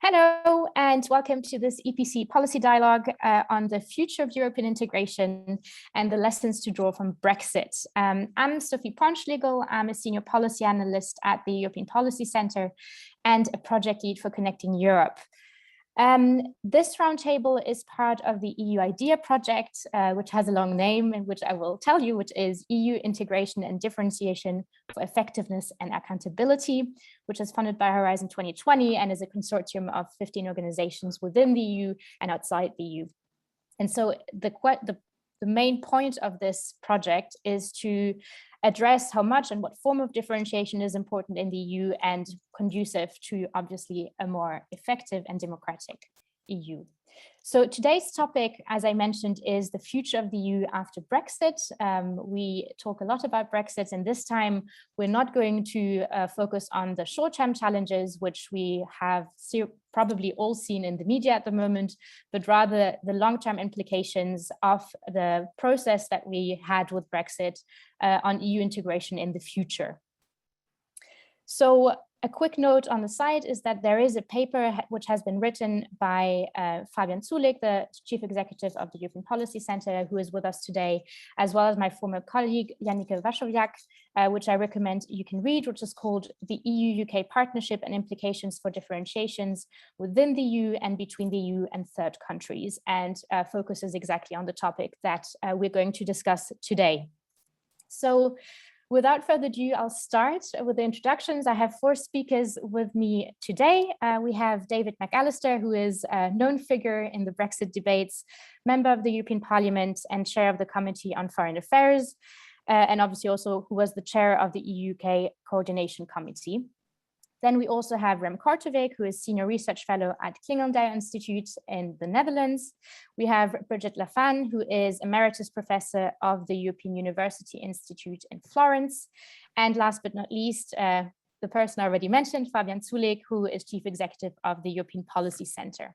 Hello, and welcome to this EPC policy dialogue on the future of European integration and the lessons to draw from Brexit. I'm Sophie Pornschlegel. I'm a senior policy analyst at the European Policy Center and a project lead for Connecting Europe. This roundtable is part of the EUIdea project, which has a long name, and which I will tell you, which is EU Integration and Differentiation for Effectiveness and Accountability, which is funded by Horizon 2020 and is a consortium of 15 organizations within the EU and outside the EU. And so the main point of this project is to address how much and what form of differentiation is important in the EU and conducive to obviously a more effective and democratic EU. So today's topic, as I mentioned, is the future of the EU after Brexit. We talk a lot about Brexit, and this time we're not going to focus on the short-term challenges, which we have probably all seen in the media at the moment, but rather the long-term implications of the process that we had with Brexit on EU integration in the future. So a quick note on the side is that there is a paper which has been written by Fabian, the Chief Executive of the European Policy Center, who is with us today, as well as my former colleague, Janneke Waschowiak, which I recommend you can read, which is called The EU-UK Partnership and Implications for Differentiations Within the EU and Between the EU and Third Countries, and focuses exactly on the topic that we're going to discuss today. So, without further ado, I'll start with the introductions. I have 4 speakers with me today. We have David McAllister, who is a known figure in the Brexit debates, member of the European Parliament and chair of the Committee on Foreign Affairs, and obviously also who was the chair of the EU-UK Coordination Committee. Then we also have Korteweg, who is Senior Research Fellow at Clingendael Institute in the Netherlands. We have Brigid Laffan, who is Emeritus Professor of the European University Institute in Florence. And last but not least, the person I already mentioned, Fabian, who is Chief Executive of the European Policy Center.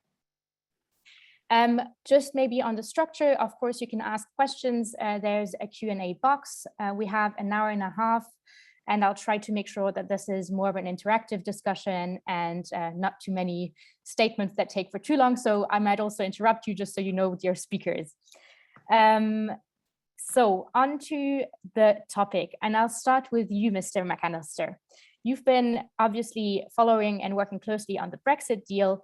Just maybe on the structure, of course, you can ask questions. There's a Q&A box. We have an hour and a half. And I'll try to make sure that this is more of an interactive discussion and not too many statements that take for too long. So I might also interrupt you just so you know with your speakers. So on to the topic, and I'll start with you, Mr. McAllister. You've been obviously following and working closely on the Brexit deal.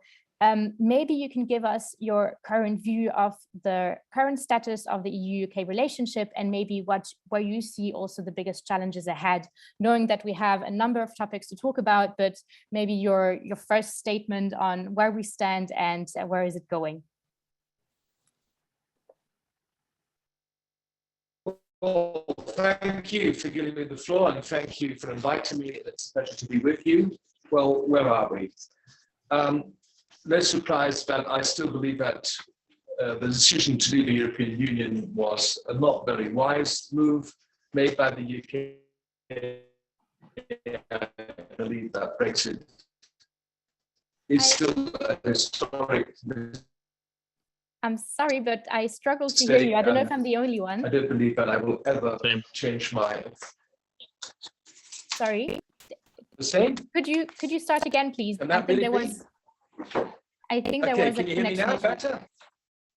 Maybe you can give us your current view of the current status of the EU-UK relationship and maybe where you see also the biggest challenges ahead, knowing that we have a number of topics to talk about, but maybe your first statement on where we stand and where is it going? Well, thank you for giving me the floor and thank you for inviting me. It's a pleasure to be with you. Well, where are we? No surprise that I still believe that the decision to leave the European Union was a not very wise move made by the UK. I believe that Brexit is still a historic mistake. I'm sorry, but I struggle to hear you. I don't know if I'm the only one. I don't believe that I will ever change my... Sorry. The same? Could you start again, please? I think there was... Can you hear me now better?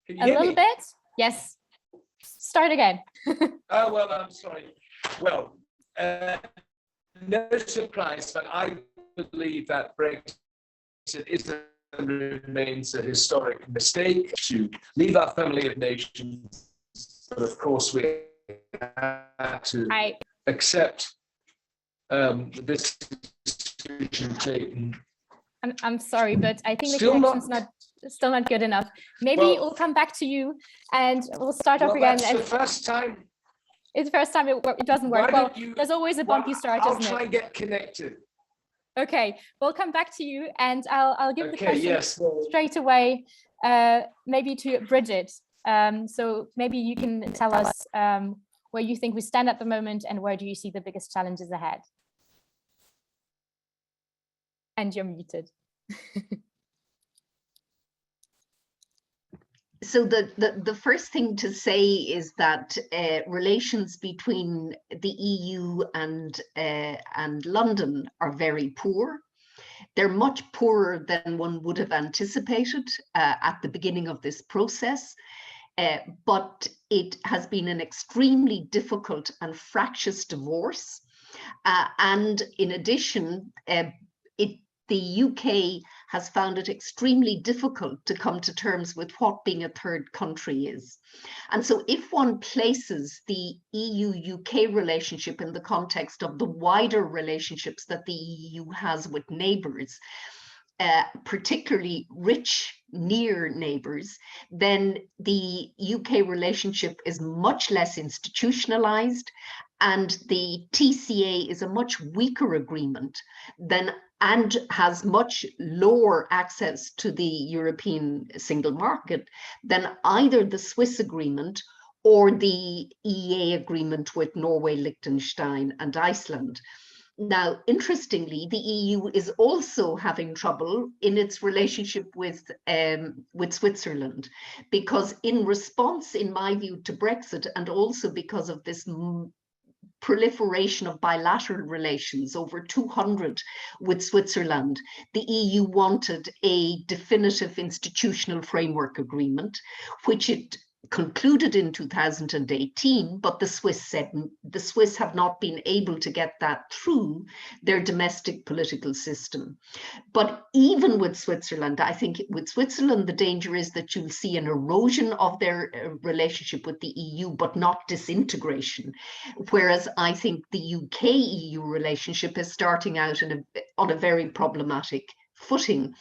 Can you hear me? A little bit? Yes. Start again. Oh, well, I'm sorry. Well, no surprise, but I believe that Brexit is and remains a historic mistake to leave our family of nations. But of course, we have to accept this decision taken. I'm sorry, but I think the connection's still not good enough. Maybe we'll come back to you and we'll start off again. It's the first time. It's the first time it doesn't work. Well, there's always a bumpy start, isn't it? I'll try and get connected. Okay, we'll come back to you and I'll give the question straight away, maybe to Brigid. So maybe you can tell us where you think we stand at the moment and where do you see the biggest challenges ahead? And you're muted. So the first thing to say is that relations between the EU and London are very poor. They're much poorer than one would have anticipated at the beginning of this process. But it has been an extremely difficult and fractious divorce. And in addition, the UK has found it extremely difficult to come to terms with what being a third country is. And so if one places the EU-UK relationship in the context of the wider relationships that the EU has with neighbours, particularly rich near neighbours, then the UK relationship is much less institutionalised, and the TCA is a much weaker agreement and has much lower access to the European single market than either the Swiss agreement or the EEA agreement with Norway, Liechtenstein and Iceland. Now, interestingly, the EU is also having trouble in its relationship with Switzerland, because in response, in my view, to Brexit, and also because of this proliferation of bilateral relations, over 200 with Switzerland, the EU wanted a definitive institutional framework agreement, which it concluded in 2018, but the Swiss said the Swiss have not been able to get that through their domestic political system. But even with Switzerland, I think with Switzerland, the danger is that you'll see an erosion of their relationship with the EU, but not disintegration. Whereas I think the UK-EU relationship is starting out on a very problematic footing.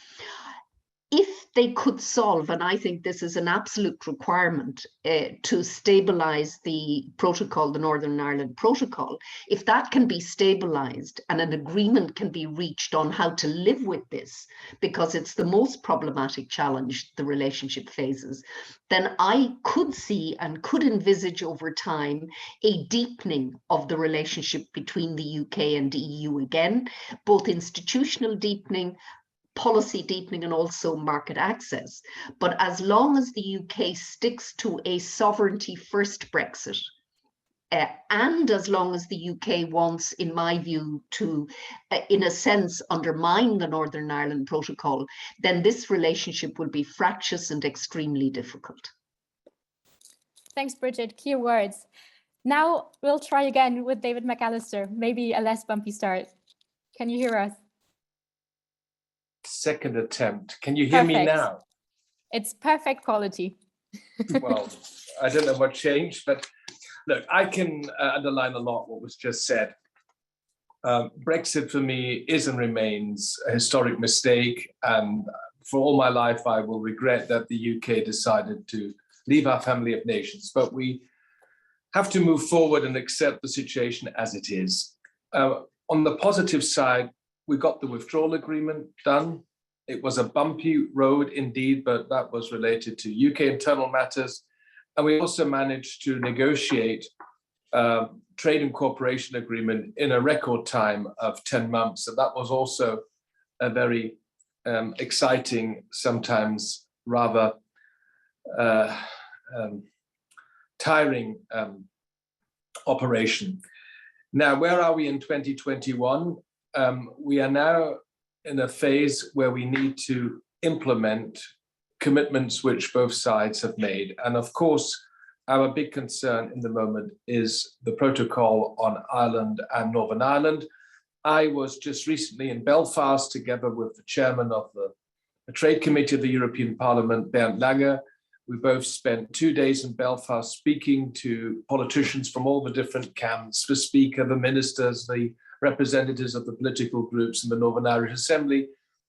If they could solve, and I think this is an absolute requirement to stabilize the protocol, the Northern Ireland Protocol, if that can be stabilized and an agreement can be reached on how to live with this, because it's the most problematic challenge the relationship faces, then I could see and could envisage over time a deepening of the relationship between the UK and the EU again, both institutional deepening, policy deepening, and also market access. But as long as the UK sticks to a sovereignty first Brexit, and as long as the UK wants, in my view, to, in a sense, undermine the Northern Ireland Protocol, then this relationship will be fractious and extremely difficult. Thanks, Brigid. Clear words. Now we'll try again with David McAllister, maybe a less bumpy start. Can you hear us? Second attempt. Can you hear me now? It's perfect quality. Well, I don't know what changed, but look, I can underline a lot what was just said. Brexit for me is and remains a historic mistake, and for all my life I will regret that the UK decided to leave our family of nations, but we have to move forward and accept the situation as it is. On the positive side, we got the withdrawal agreement done. It was a bumpy road indeed, but that was related to UK internal matters. And we also managed to negotiate a trade and cooperation agreement in a record time of 10 months. And that was also a very exciting, sometimes rather tiring operation. Now, where are we in 2021? We are now in a phase where we need to implement commitments which both sides have made. And of course, our big concern in the moment is the protocol on Ireland and Northern Ireland. I was just recently in Belfast together with the chairman of the Trade Committee of the European Parliament, Bernd Lange. We both spent 2 days in Belfast speaking to politicians from all the different camps, the Speaker, the ministers, the representatives of the political groups in the Northern Irish Assembly,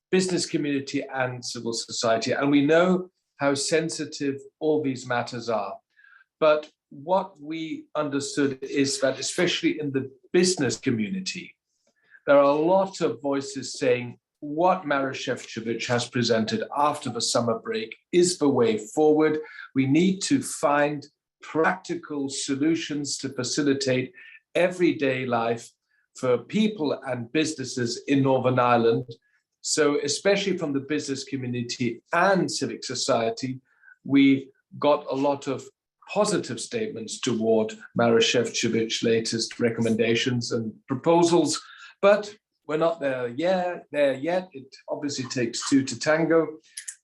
business community and civil society. And we know how sensitive all these matters are. But what we understood is that, especially in the business community, there are a lot of voices saying what Maroš Šefčovič has presented after the summer break is the way forward. We need to find practical solutions to facilitate everyday life for people and businesses in Northern Ireland. So especially from the business community and civic society, we got a lot of positive statements toward Maroš Šefčovič's latest recommendations and proposals. But we're not there yet. It obviously takes two to tango.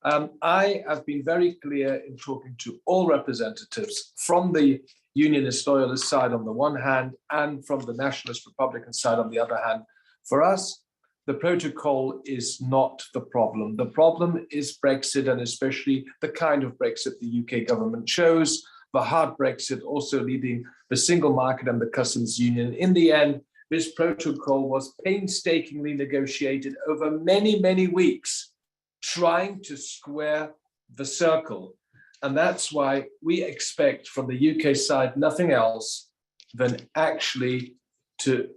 I have been very clear in talking to all representatives from the Unionist Loyalist side on the one hand and from the Nationalist Republican side on the other hand. For us, the protocol is not the problem. The problem is Brexit, and especially the kind of Brexit the UK government chose, the hard Brexit, also leaving the single market and the customs union. In the end, this protocol was painstakingly negotiated over many, many weeks, trying to square the circle. And that's why we expect from the UK side nothing else than actually to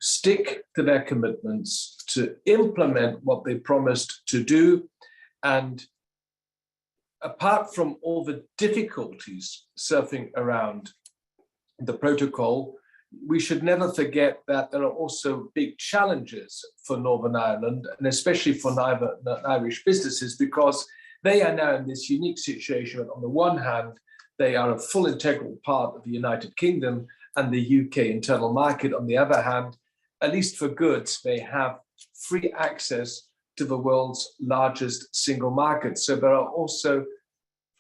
stick to their commitments, to implement what they promised to do. And apart from all the difficulties surfing around the protocol, we should never forget that there are also big challenges for Northern Ireland, and especially for Irish businesses, because they are now in this unique situation. On the one hand, they are a full integral part of the United Kingdom and the UK internal market. On the other hand, at least for goods, they have free access to the world's largest single market. So there are also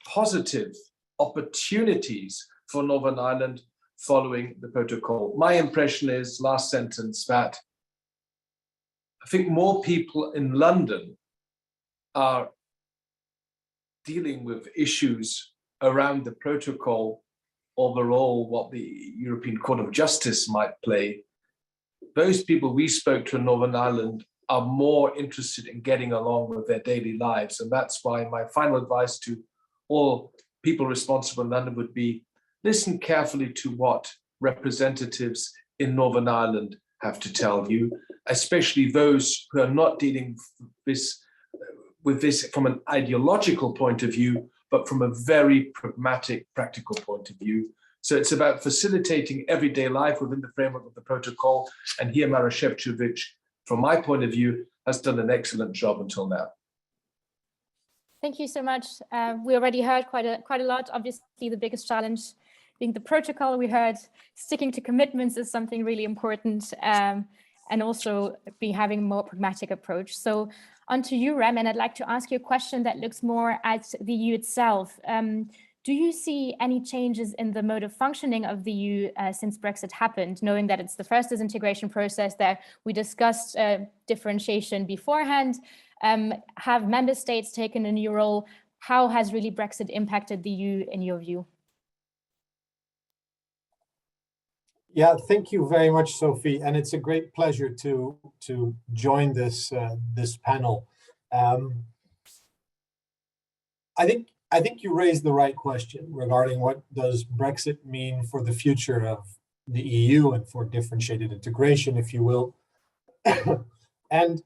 positive opportunities for Northern Ireland following the protocol. My impression is, last sentence, that I think more people in London are dealing with issues around the protocol or the role what the European Court of Justice might play. Those people we spoke to in Northern Ireland are more interested in getting along with their daily lives. And that's why my final advice to all people responsible in London would be, listen carefully to what representatives in Northern Ireland have to tell you, especially those who are not dealing with this from an ideological point of view, but from a very pragmatic, practical point of view. So it's about facilitating everyday life within the framework of the protocol. And here, Mara Šefčovič, from my point of view, has done an excellent job until now. Thank you so much. We already heard quite a lot. Obviously, the biggest challenge being the protocol. We heard sticking to commitments is something really important, and also having a more pragmatic approach. So on to you, Rem, and I'd like to ask you a question that looks more at the EU itself. Do you see any changes in the mode of functioning of the EU since Brexit happened, knowing that it's the first disintegration process that we discussed differentiation beforehand? Have member states taken a new role? How has really Brexit impacted the EU in your view? Yeah, thank you very much, Sophie, and it's a great pleasure to join this panel. I think you raised the right question regarding what does Brexit mean for the future of the EU and for differentiated integration, if you will. And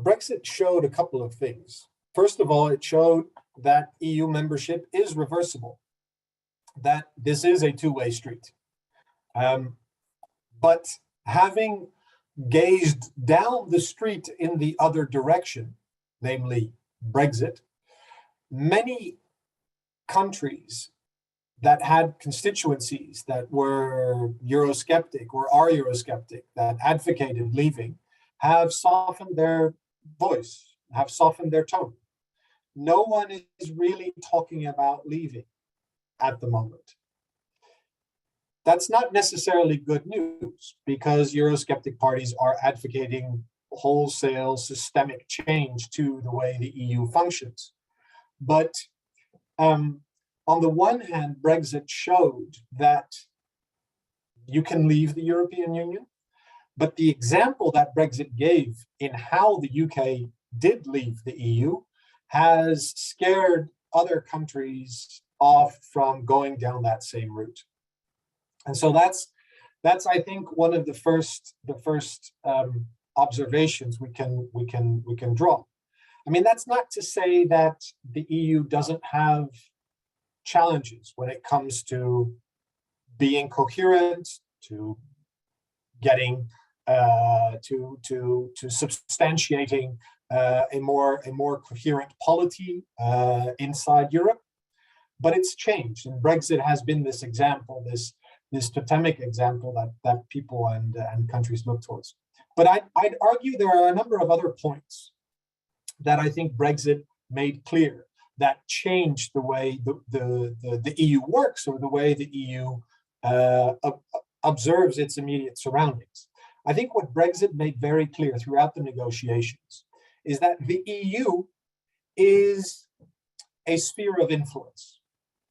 Brexit showed a couple of things. First of all, it showed that EU membership is reversible, that this is a two-way street. But having gazed down the street in the other direction, namely Brexit, many countries that had constituencies that were Eurosceptic or are Eurosceptic, that advocated leaving, have softened their voice, have softened their tone. No one is really talking about leaving at the moment. That's not necessarily good news, because Eurosceptic parties are advocating wholesale systemic change to the way the EU functions. But on the one hand, Brexit showed that you can leave the European Union, but the example that Brexit gave in how the UK did leave the EU has scared other countries off from going down that same route. And so that's I think one of the first observations we can draw. I mean, that's not to say that the EU doesn't have challenges when it comes to being coherent, to getting to substantiating a more coherent polity inside Europe. But it's changed, and Brexit has been this example, this this totemic example that people and countries look towards. But I'd argue there are a number of other points that I think Brexit made clear that changed the way the EU works, or the way the EU observes its immediate surroundings. I think what Brexit made very clear throughout the negotiations is that the EU is a sphere of influence,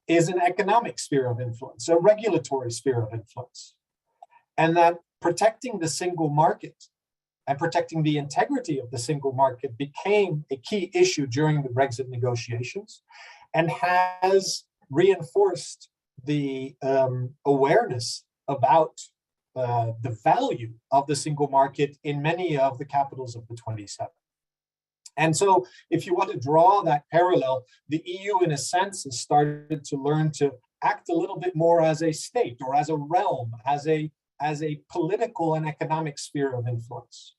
is an economic sphere of influence, a regulatory sphere of influence, and that protecting the single market and protecting the integrity of the single market became a key issue during the Brexit negotiations, and has reinforced the awareness about the value of the single market in many of the capitals of the 27. And so if you want to draw that parallel, the EU in a sense has started to learn to act a little bit more as a state, or as a realm, as a political and economic sphere of influence.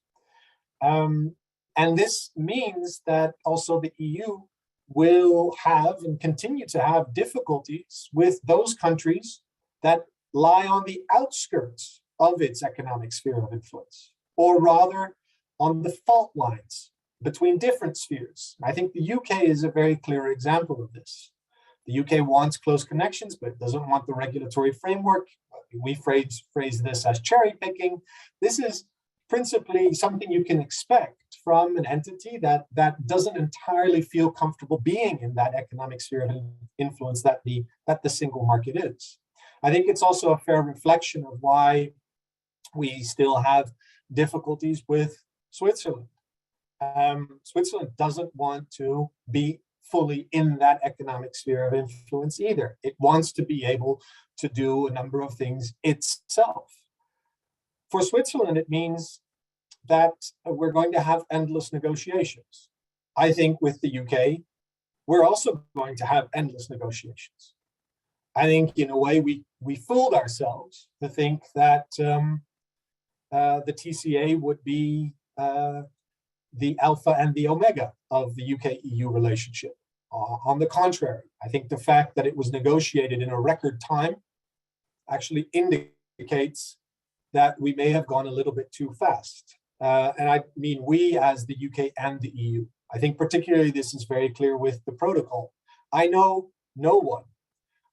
And this means that also the EU will have and continue to have difficulties with those countries that lie on the outskirts of its economic sphere of influence, or rather on the fault lines between different spheres. I think the UK is a very clear example of this. The UK wants close connections, but it doesn't want the regulatory framework. We phrase this as cherry picking. This is principally something you can expect from an entity that doesn't entirely feel comfortable being in that economic sphere of influence that the single market is. I think it's also a fair reflection of why we still have difficulties with Switzerland. Switzerland doesn't want to be fully in that economic sphere of influence either. It wants to be able to do a number of things itself. For Switzerland, it means that we're going to have endless negotiations. I think with the UK, we're also going to have endless negotiations. I think in a way we fooled ourselves to think that the TCA would be the alpha and the omega of the UK-EU relationship. On the contrary, I think the fact that it was negotiated in a record time actually indicates that we may have gone a little bit too fast. And I mean we as the UK and the EU. I think particularly this is very clear with the protocol. I know no one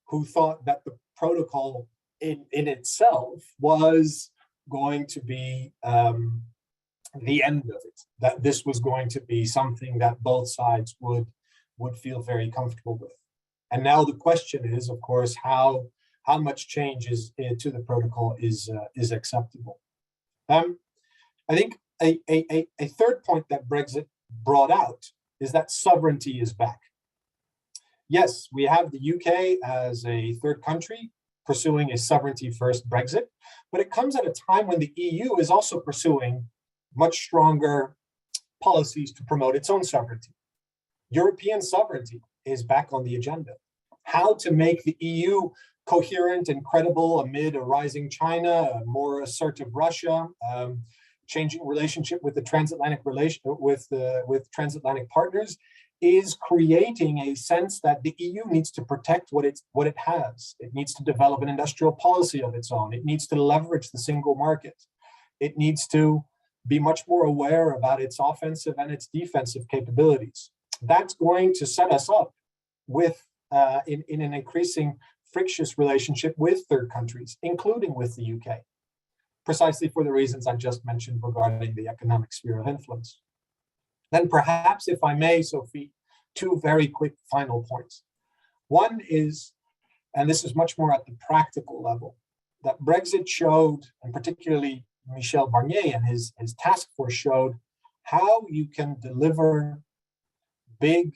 who thought that the protocol in itself was going to be the end of it, that this was going to be something that both sides would feel very comfortable with. And now the question is, of course, how much change to the protocol is acceptable. I think a third point that Brexit brought out is that sovereignty is back. Yes, we have the UK as a third country pursuing a sovereignty-first Brexit, but it comes at a time when the EU is also pursuing much stronger policies to promote its own sovereignty. European sovereignty is back on the agenda. How to make the EU coherent and credible amid a rising China, a more assertive Russia, changing relationship with the transatlantic with transatlantic partners, is creating a sense that the EU needs to protect what it has. It needs to develop an industrial policy of its own. It needs to leverage the single market. It needs to be much more aware about its offensive and its defensive capabilities. That's going to set us up with in an increasing frictious relationship with third countries, including with the UK, precisely for the reasons I just mentioned regarding the economic sphere of influence. Then perhaps, if I may, Sophie, two very quick final points. One is, and this is much more at the practical level, that Brexit showed, and particularly Michel Barnier and his task force showed, how you can deliver big,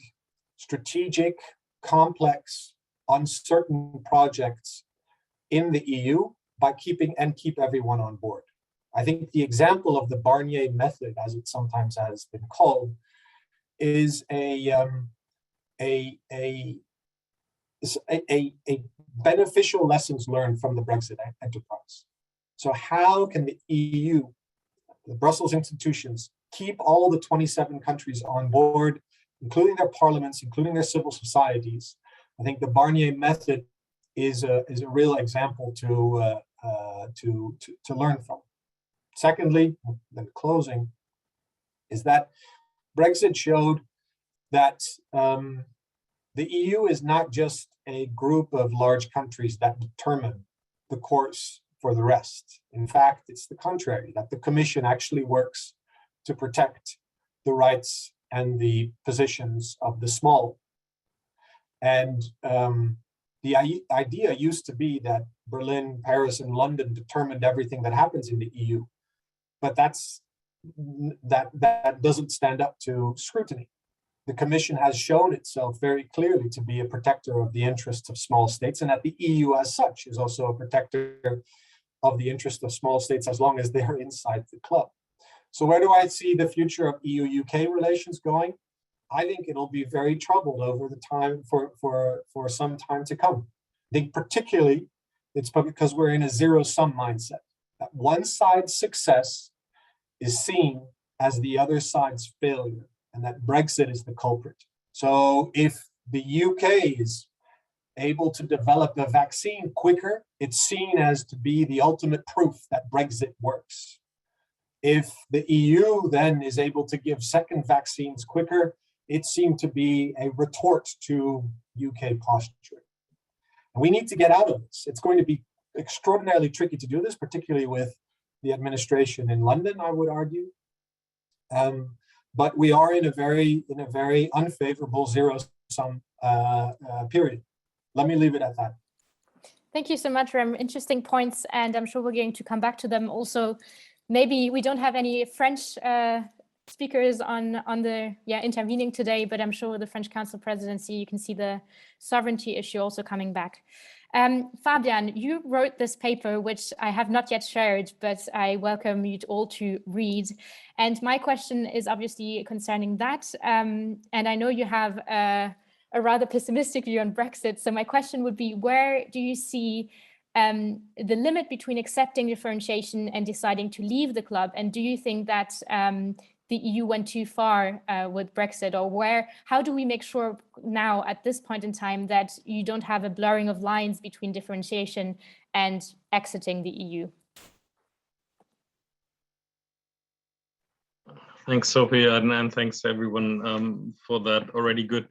strategic, complex, uncertain projects in the EU by keep everyone on board. I think the example of the Barnier method, as it sometimes has been called, is a beneficial lessons learned from the Brexit enterprise. So how can the EU, the Brussels institutions, keep all the 27 countries on board, including their parliaments, including their civil societies? I think the Barnier method is a real example to learn from. Secondly, then closing, is that Brexit showed that the EU is not just a group of large countries that determine the course for the rest. In fact, it's the contrary, that the Commission actually works to protect the rights and the positions of the small. And the idea used to be that Berlin, Paris, and London determined everything that happens in the EU, but that doesn't stand up to scrutiny. The Commission has shown itself very clearly to be a protector of the interests of small states, and that the EU as such is also a protector of the interest of small states as long as they are inside the club. So where do I see the future of EU-UK relations going? I think it'll be very troubled over the time for some time to come. I think particularly it's because we're in a zero-sum mindset. That one side's success is seen as the other side's failure, and that Brexit is the culprit. So if the UK is able to develop a vaccine quicker, it's seen as to be the ultimate proof that Brexit works. If the EU then is able to give second vaccines quicker, it seemed to be a retort to UK posturing. And we need to get out of this. It's going to be extraordinarily tricky to do this, particularly with the administration in London, I would argue. But we are in a very unfavorable zero-sum period. Let me leave it at that. Thank you so much, Rem. Interesting points, and I'm sure we're going to come back to them. Also, maybe we don't have any French speakers on the intervening today, but I'm sure the French Council presidency, you can see the sovereignty issue also coming back. Fabian, you wrote this paper, which I have not yet shared, but I welcome you all to read. And my question is obviously concerning that. And I know you have a rather pessimistic view on Brexit. So my question would be, where do you see the limit between accepting differentiation and deciding to leave the club? And do you think that the EU went too far with Brexit, or how do we make sure now at this point in time that you don't have a blurring of lines between differentiation and exiting the EU? Thanks, Sophie, and thanks everyone for that already good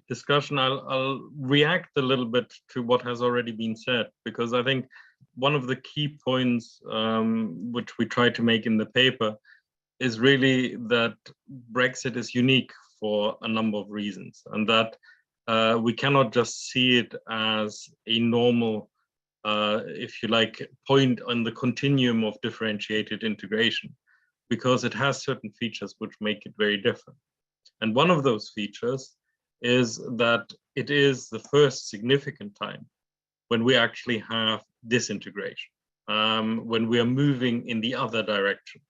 discussion. I'll react a little bit to what has already been said, because I think one of the key points which we try to make in the paper is really that Brexit is unique for a number of reasons, and that we cannot just see it as a normal, if you like, point on the continuum of differentiated integration, because it has certain features which make it very different. And one of those features is that it is the first significant time when we actually have disintegration, when we are moving in the other direction.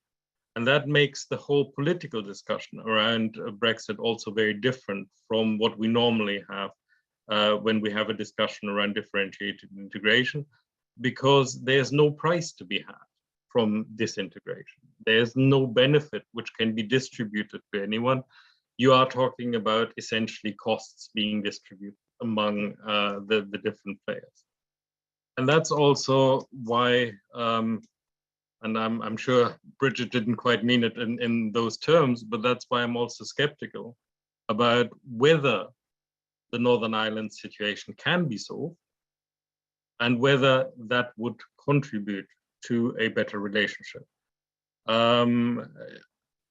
And that makes the whole political discussion around Brexit also very different from what we normally have when we have a discussion around differentiated integration, because there's no price to be had from disintegration. There's no benefit which can be distributed to anyone. You are talking about essentially costs being distributed among the different players. And that's also why, and I'm sure Brigid didn't quite mean it in those terms, but that's why I'm also skeptical about whether the Northern Ireland situation can be solved and whether that would contribute to a better relationship.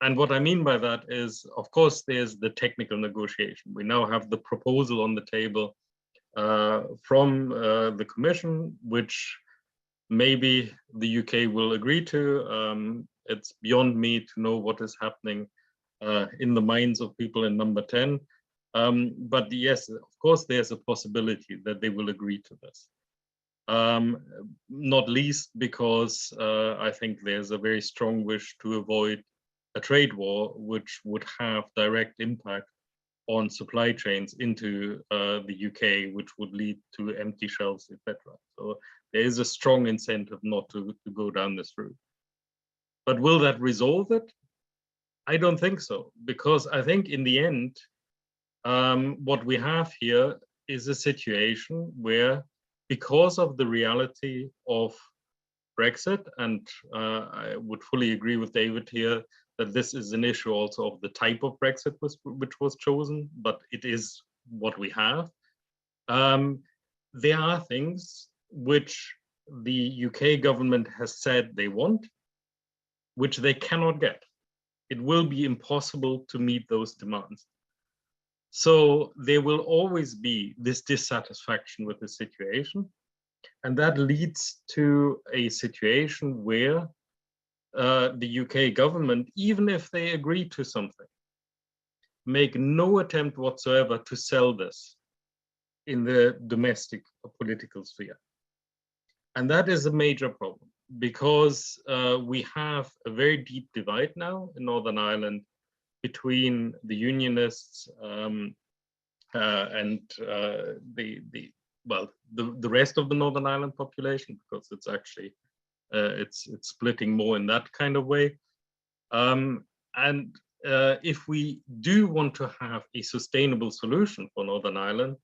And what I mean by that is, of course, there's the technical negotiation. We now have the proposal on the table from the Commission, which maybe the UK will agree to. It's beyond me to know what is happening in the minds of people in number 10. But yes, of course, there's a possibility that they will agree to this. Not least because I think there's a very strong wish to avoid a trade war, which would have direct impact on supply chains into the UK, which would lead to empty shelves, etc. So there is a strong incentive not to go down this route. But will that resolve it? I don't think so, because I think in the end, what we have here is a situation where because of the reality of Brexit, and I would fully agree with David here that this is an issue also of the type of Brexit which was chosen, but it is what we have. There are things which the UK government has said they want, which they cannot get. It will be impossible to meet those demands. So there will always be this dissatisfaction with the situation. And that leads to a situation where the UK government, even if they agree to something, make no attempt whatsoever to sell this in the domestic political sphere. And that is a major problem, because we have a very deep divide now in Northern Ireland between the Unionists and the rest of the Northern Ireland population, because it's actually it's splitting more in that kind of way. If we do want to have a sustainable solution for Northern Ireland,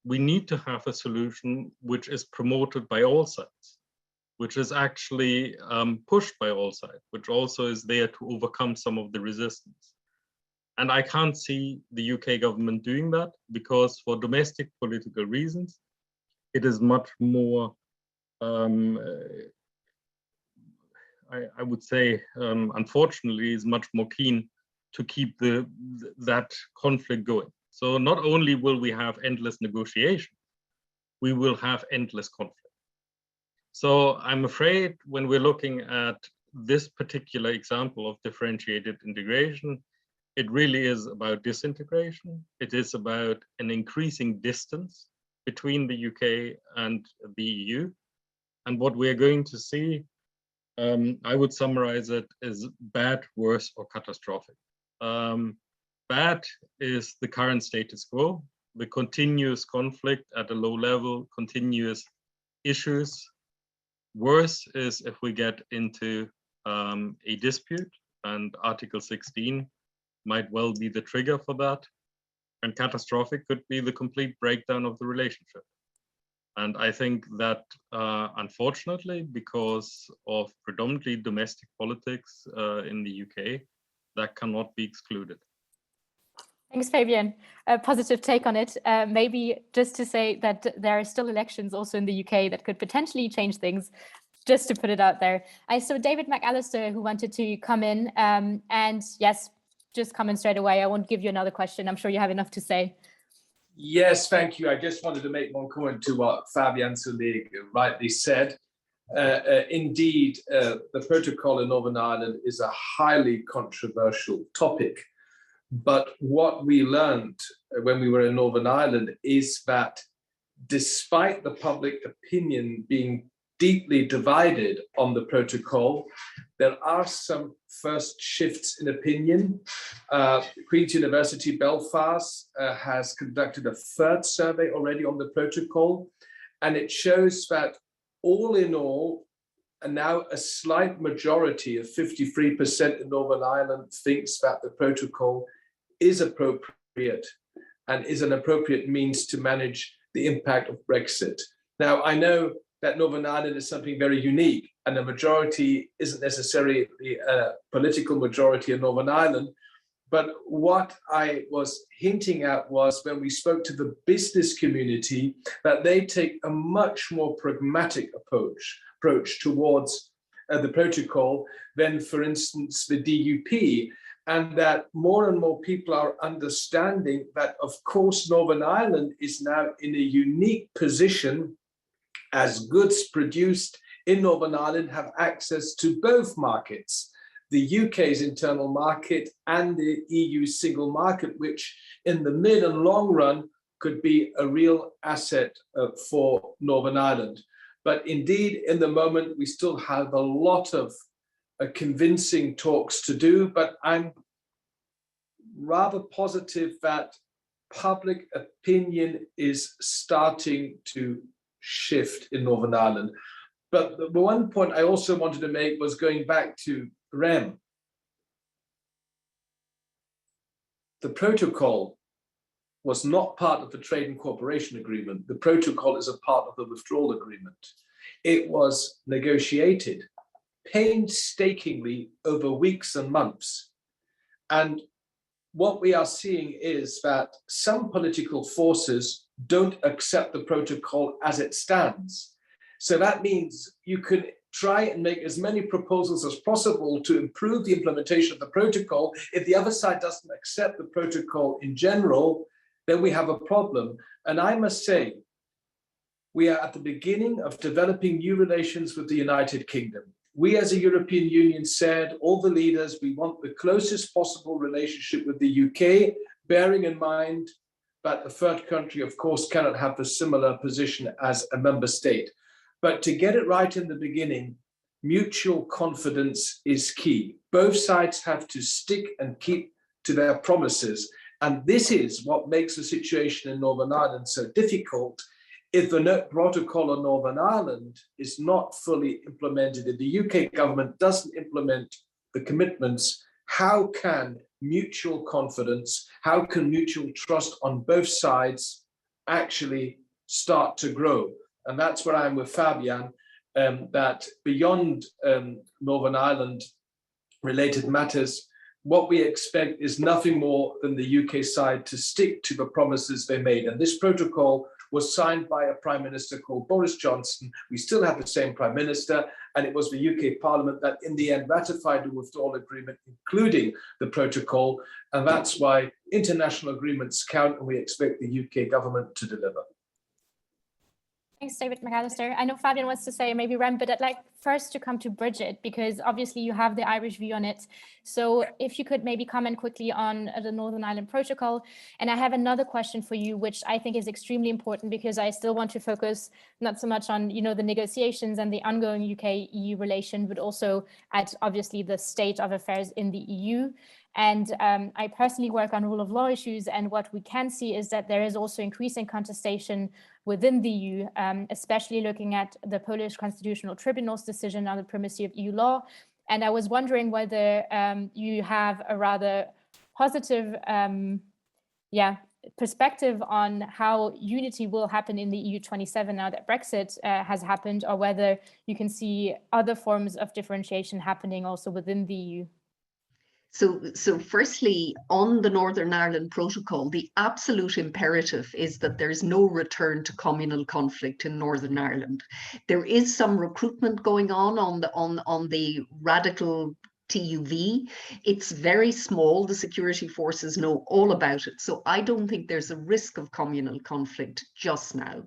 we need to have a solution which is promoted by all sides, which is actually pushed by all sides, which also is there to overcome some of the resistance. And I can't see the UK government doing that, because for domestic political reasons, it is much more, I would say, unfortunately, is much more keen to keep that conflict going. So not only will we have endless negotiation, we will have endless conflict. So I'm afraid when we're looking at this particular example of differentiated integration, it really is about disintegration. It is about an increasing distance between the UK and the EU. And what we're going to see, I would summarize it as bad, worse, or catastrophic. Bad is the current status quo, the continuous conflict at a low level, continuous issues. Worse is if we get into a dispute, and Article 16 might well be the trigger for that. And catastrophic could be the complete breakdown of the relationship. And I think that, unfortunately, because of predominantly domestic politics in the UK, that cannot be excluded. Thanks, Fabian. A positive take on it. Maybe just to say that there are still elections also in the UK that could potentially change things, just to put it out there. I saw David McAllister who wanted to come in, and yes, just come in straight away. I won't give you another question. I'm sure you have enough to say. Yes, thank you. I just wanted to make one comment to what Fabian Zuleeg rightly said. Indeed, the protocol in Northern Ireland is a highly controversial topic. But what we learned when we were in Northern Ireland is that despite the public opinion being deeply divided on the protocol, there are some first shifts in opinion. Queen's University Belfast has conducted a third survey already on the protocol, and it shows that all in all, and now a slight majority of 53% in Northern Ireland thinks that the protocol is appropriate and is an appropriate means to manage the impact of Brexit. Now, I know that Northern Ireland is something very unique, and the majority isn't necessarily a political majority in Northern Ireland. But what I was hinting at was when we spoke to the business community, that they take a much more pragmatic approach towards the protocol than, for instance, the DUP, and that more and more people are understanding that, of course, Northern Ireland is now in a unique position as goods produced in Northern Ireland have access to both markets, the UK's internal market and the EU single market, which in the mid and long run could be a real asset for Northern Ireland. But indeed, in the moment, we still have a lot of convincing talks to do, but I'm rather positive that public opinion is starting to shift in Northern Ireland. But the one point I also wanted to make was going back to Rem. The protocol was not part of the trade and cooperation agreement. The protocol is a part of the withdrawal agreement. It was negotiated painstakingly over weeks and months. And what we are seeing is that some political forces don't accept the protocol as it stands. So that means you can try and make as many proposals as possible to improve the implementation of the protocol. If the other side doesn't accept the protocol in general, then we have a problem. And I must say, we are at the beginning of developing new relations with the United Kingdom. We as a European Union said, all the leaders, we want the closest possible relationship with the UK, bearing in mind that the third country, of course, cannot have a similar position as a member state. But to get it right in the beginning, mutual confidence is key. Both sides have to stick and keep to their promises. And this is what makes the situation in Northern Ireland so difficult. If the protocol on Northern Ireland is not fully implemented, if the UK government doesn't implement the commitments, how can mutual confidence, how can mutual trust on both sides actually start to grow? And that's where I'm with Fabian, that beyond Northern Ireland related matters, what we expect is nothing more than the UK side to stick to the promises they made. And this protocol was signed by a Prime Minister called Boris Johnson. We still have the same Prime Minister, and it was the UK Parliament that in the end ratified the withdrawal agreement, including the protocol. And that's why international agreements count, and we expect the UK government to deliver. Thanks, David McAllister. I know Fabian wants to say maybe Rem, but I'd like first to come to Brigid, because obviously you have the Irish view on it. So if you could maybe comment quickly on the Northern Ireland Protocol. And I have another question for you, which I think is extremely important, because I still want to focus not so much on, the negotiations and the ongoing UK-EU relation, but also at obviously the state of affairs in the EU. And I personally work on rule of law issues, and what we can see is that there is also increasing contestation within the EU, especially looking at the Polish Constitutional Tribunal's decision on the primacy of EU law. And I was wondering whether you have a rather positive perspective on how unity will happen in the EU 27 now that Brexit has happened, or whether you can see other forms of differentiation happening also within the EU. So firstly, on the Northern Ireland Protocol, the absolute imperative is that there's no return to communal conflict in Northern Ireland. There is some recruitment going on the radical TUV. It's very small. The security forces know all about it. So I don't think there's a risk of communal conflict just now.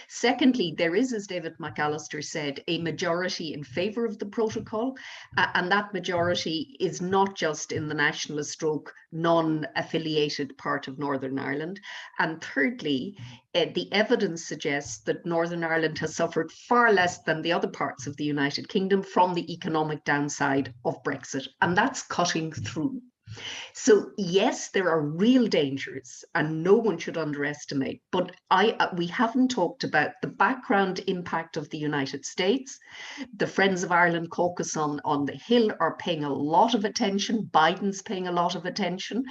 Secondly, there is, as David McAllister said, a majority in favour of the protocol. And that majority is not just in the nationalist stroke, non-affiliated part of Northern Ireland. And thirdly, the evidence suggests that Northern Ireland has suffered far less than the other parts of the United Kingdom from the economic downside of Brexit, and that's cutting through. So yes, there are real dangers, and no one should underestimate, but we haven't talked about the background impact of the United States. The Friends of Ireland caucus on the Hill are paying a lot of attention. Biden's paying a lot of attention.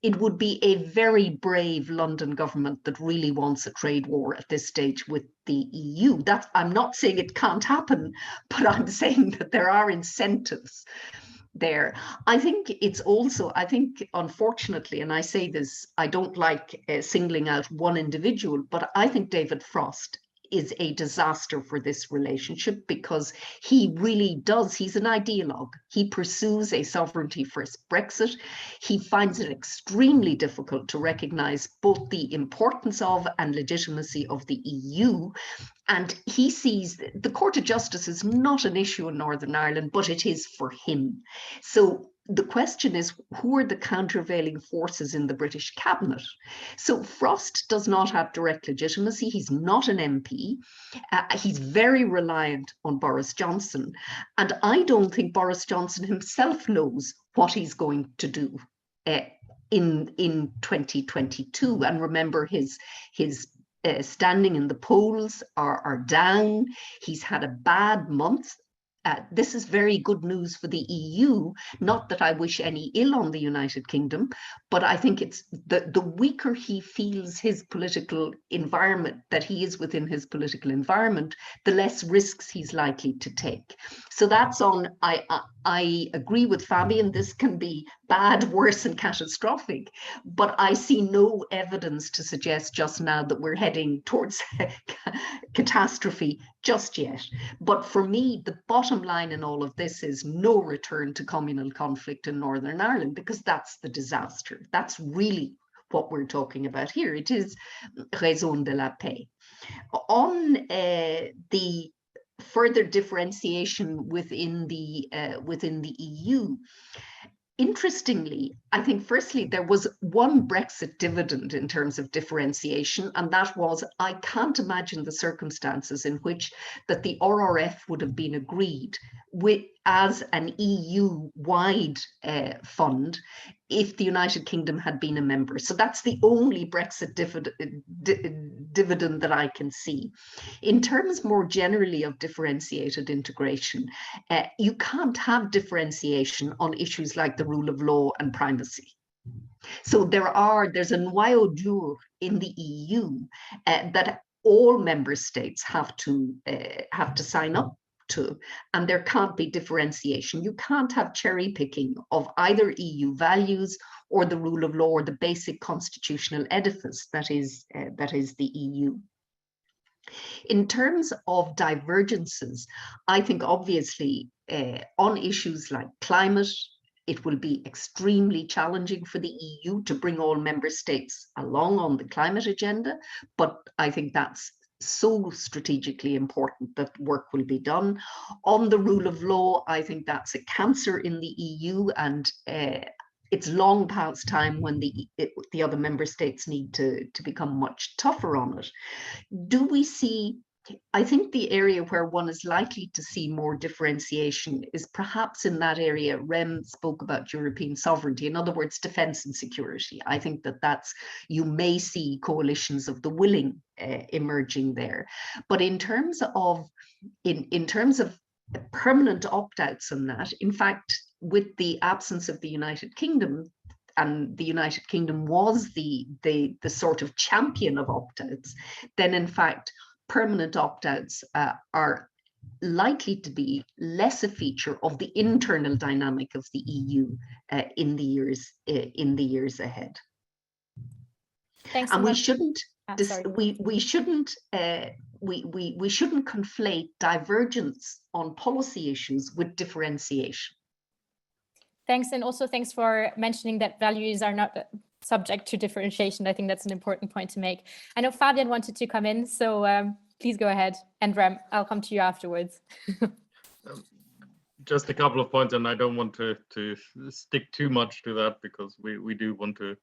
It would be a very brave London government that really wants a trade war at this stage with the EU. I'm not saying it can't happen, but I'm saying that there are incentives there. I think it's also, unfortunately, and I say this, I don't like singling out one individual, but I think David Frost is a disaster for this relationship, because he really does, he's an ideologue. He pursues a sovereignty first Brexit. He finds it extremely difficult to recognise both the importance of and legitimacy of the EU. And he sees the Court of Justice is not an issue in Northern Ireland, but it is for him. So the question is, who are the countervailing forces in the British cabinet? So Frost does not have direct legitimacy. He's not an MP. He's very reliant on Boris Johnson. And I don't think Boris Johnson himself knows what he's going to do in 2022. And remember, his standing in the polls are down. He's had a bad month this is very good news for the EU. Not that I wish any ill on the United Kingdom, but I think it's the weaker he feels his political environment, that he is within his political environment, the less risks he's likely to take. So that's on, I agree with Fabian, this can be bad, worse, and catastrophic, but I see no evidence to suggest just now that we're heading towards catastrophe just yet. But for me, the bottom line in all of this is no return to communal conflict in Northern Ireland, because that's the disaster. That's really what we're talking about here. It is raison de la paix. On the further differentiation within the EU, interestingly, I think firstly, there was one Brexit dividend in terms of differentiation, and that was, I can't imagine the circumstances in which that the RRF would have been agreed with as an EU-wide fund if the United Kingdom had been a member. So that's the only Brexit dividend that I can see. In terms more generally of differentiated integration, you can't have differentiation on issues like the rule of law and primacy. So there's a noyau dur in the EU that all member states have to sign up to, and there can't be differentiation. You can't have cherry picking of either EU values or the rule of law or the basic constitutional edifice that is the EU. In terms of divergences, I think obviously on issues like climate, it will be extremely challenging for the EU to bring all member states along on the climate agenda, but I think that's so strategically important that work will be done. On the rule of law, I think that's a cancer in the EU, and it's long past time when the other member states need to become much tougher on it. Do we see, I think the area where one is likely to see more differentiation is perhaps in that area. Rem spoke about European sovereignty, in other words, defense and security. I think that's, you may see coalitions of the willing emerging there. But in terms of permanent opt-outs on that, in fact, with the absence of the United Kingdom, and the United Kingdom was the sort of champion of opt-outs, then in fact, permanent opt-outs are likely to be less a feature of the internal dynamic of the EU in the years ahead. Thanks. And we shouldn't conflate divergence on policy issues with differentiation. Thanks, and also thanks for mentioning that values are not subject to differentiation. I think that's an important point to make. I know Fabian wanted to come in, so please go ahead. And Rem, I'll come to you afterwards. Just a couple of points, and I don't want to stick too much to that because we do want to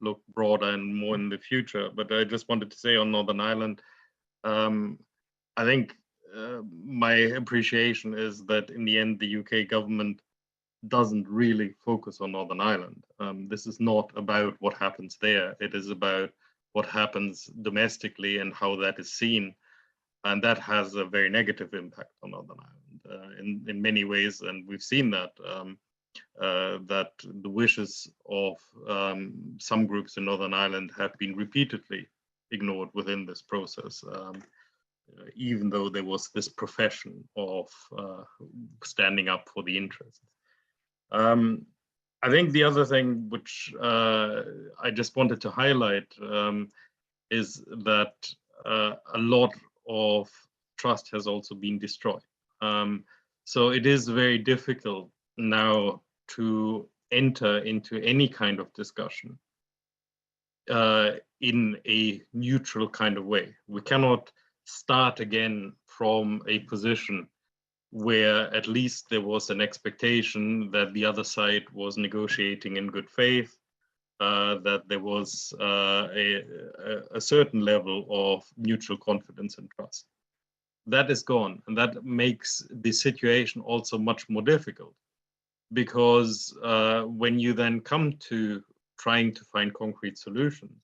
look broader and more in the future. But I just wanted to say on Northern Ireland, I think my appreciation is that in the end, the UK government doesn't really focus on Northern Ireland. This is not about what happens there. It is about what happens domestically and how that is seen. And that has a very negative impact on Northern Ireland in many ways. And we've seen that, that the wishes of some groups in Northern Ireland have been repeatedly ignored within this process, even though there was this profession of standing up for the interests. I think the other thing which I just wanted to highlight is that a lot of trust has also been destroyed. So it is very difficult now to enter into any kind of discussion in a neutral kind of way. We cannot start again from a position where at least there was an expectation that the other side was negotiating in good faith, that there was a certain level of mutual confidence and trust. That is gone, and that makes the situation also much more difficult, because when you then come to trying to find concrete solutions,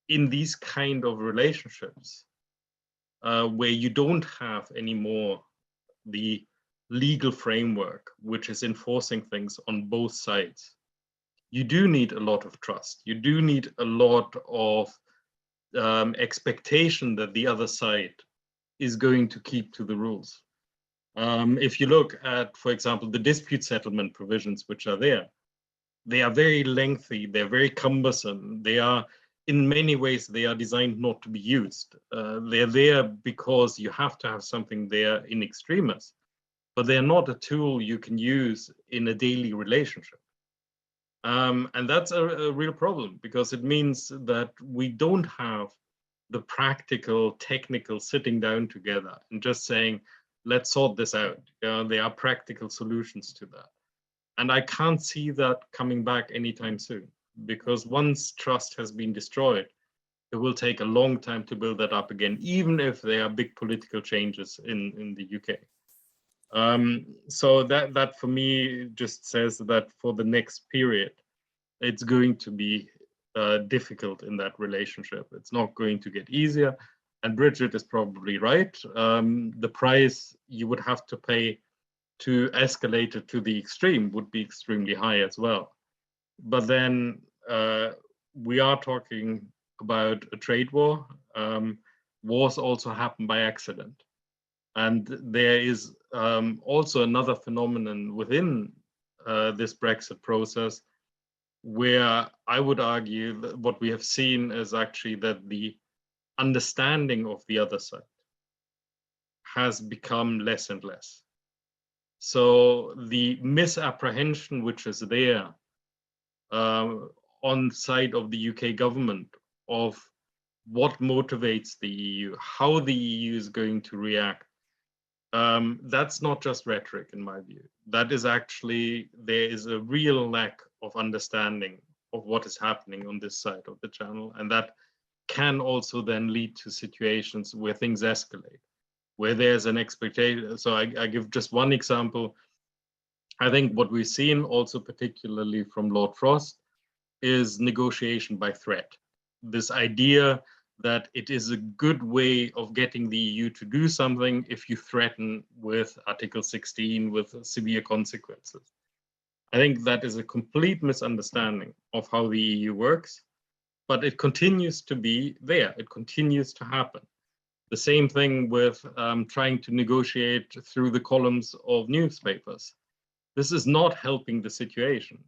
in these kind of relationships, where you don't have anymore the legal framework which is enforcing things on both sides, you do need a lot of trust. You do need a lot of expectation that the other side is going to keep to the rules. If you look at, for example, the dispute settlement provisions which are there, they are very lengthy, they're very cumbersome, they are, in many ways, they are designed not to be used. They're there because you have to have something there in extremis, but they're not a tool you can use in a daily relationship. And that's a real problem, because it means that we don't have the practical, technical sitting down together and just saying, let's sort this out. There are practical solutions to that. And I can't see that coming back anytime soon, because once trust has been destroyed, it will take a long time to build that up again, even if there are big political changes in the UK. So that for me just says that for the next period, it's going to be difficult in that relationship. It's not going to get easier. And Brigid is probably right. The price you would have to pay to escalate it to the extreme would be extremely high as well. But then we are talking about a trade war. Wars also happen by accident. And there is also another phenomenon within this Brexit process, where I would argue that what we have seen is actually that the understanding of the other side has become less and less. So the misapprehension which is there on side of the UK government of what motivates the EU, how the EU is going to react, that's not just rhetoric in my view. That is actually, there is a real lack of understanding of what is happening on this side of the channel, and that can also then lead to situations where things escalate, where there's an expectation. So I give just one example. I think what we've seen also particularly from Lord Frost is negotiation by threat. This idea that it is a good way of getting the EU to do something if you threaten with Article 16 with severe consequences. I think that is a complete misunderstanding of how the EU works, but it continues to be there. It continues to happen. The same thing with trying to negotiate through the columns of newspapers. This is not helping the situation.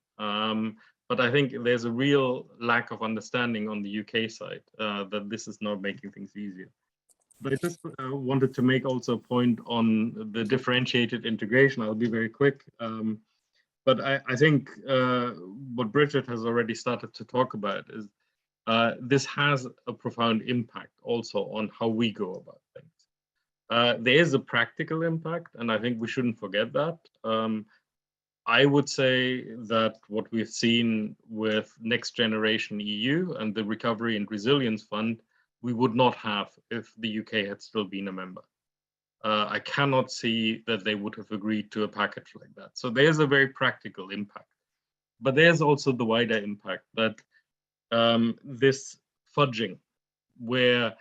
But I think there's a real lack of understanding on the UK side that this is not making things easier. But I just wanted to make also a point on the differentiated integration. I'll be very quick. But I think what Brigid has already started to talk about is this has a profound impact also on how we go about things. There is a practical impact, and I think we shouldn't forget that. I would say that what we've seen with Next Generation EU and the Recovery and Resilience Fund, we would not have if the UK had still been a member. I cannot see that they would have agreed to a package like that. So there's a very practical impact. But there's also the wider impact that this fudging, where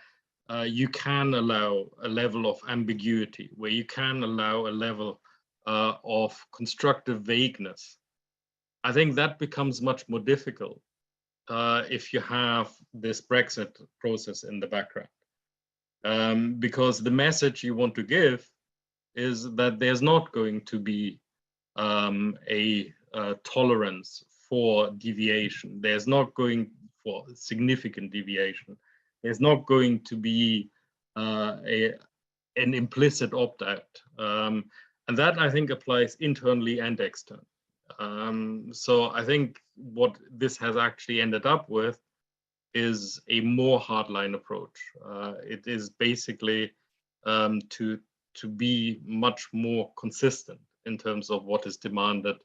you can allow a level of ambiguity, where you can allow a level of constructive vagueness, I think that becomes much more difficult if you have this Brexit process in the background. Because the message you want to give is that there's not going to be a tolerance for deviation. There's not going for significant deviation. There's not going to be an implicit opt-out. And that, I think, applies internally and externally. So I think what this has actually ended up with is a more hardline approach. It is basically to be much more consistent in terms of what is demanded,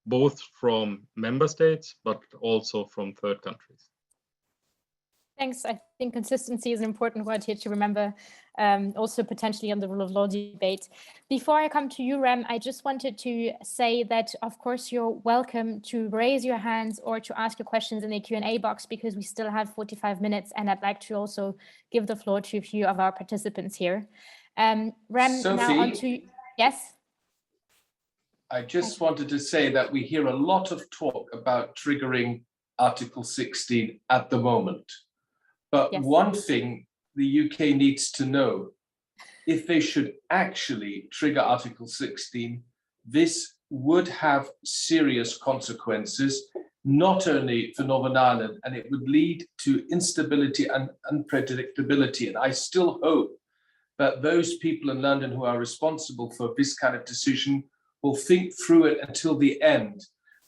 both from member states, but also from third countries. Thanks. I think consistency is an important word here to remember, also potentially on the rule of law debate. Before I come to you, Rem, I just wanted to say that, of course, you're welcome to raise your hands or to ask your questions in the Q&A box, because we still have 45 minutes, and I'd like to also give the floor to a few of our participants here. Rem, Sophie, now on to... Yes? I just wanted to say that we hear a lot of talk about triggering Article 16 at the moment. But Yes. one thing the UK needs to know, if they should actually trigger Article 16, this would have serious consequences, not only for Northern Ireland, and it would lead to instability and unpredictability. And I still hope that those people in London who are responsible for this kind of decision will think through it until the end.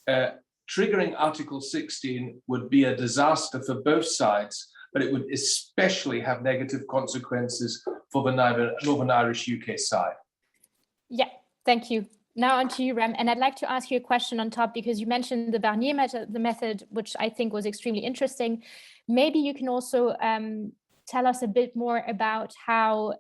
Triggering Article 16 would be a disaster for both sides, but it would especially have negative consequences for the Northern Irish UK side. Yeah, thank you. Now on to you, Rem. And I'd like to ask you a question on top, because you mentioned the Barnier method, which I think was extremely interesting. Maybe you can also tell us a bit more about how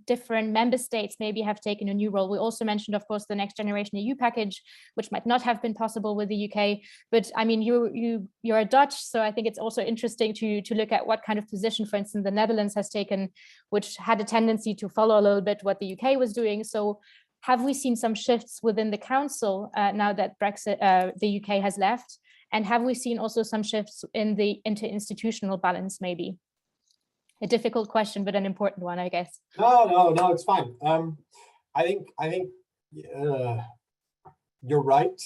different member states maybe have taken a new role. We also mentioned, of course, the Next Generation EU package, which might not have been possible with the UK. But I mean, you're a Dutch, so I think it's also interesting to look at what kind of position, for instance, the Netherlands has taken, which had a tendency to follow a little bit what the UK was doing. So have we seen some shifts within the Council now that Brexit, the UK has left? And have we seen also some shifts in the interinstitutional balance, maybe? A difficult question, but an important one, I guess. No, it's fine. I think you're right.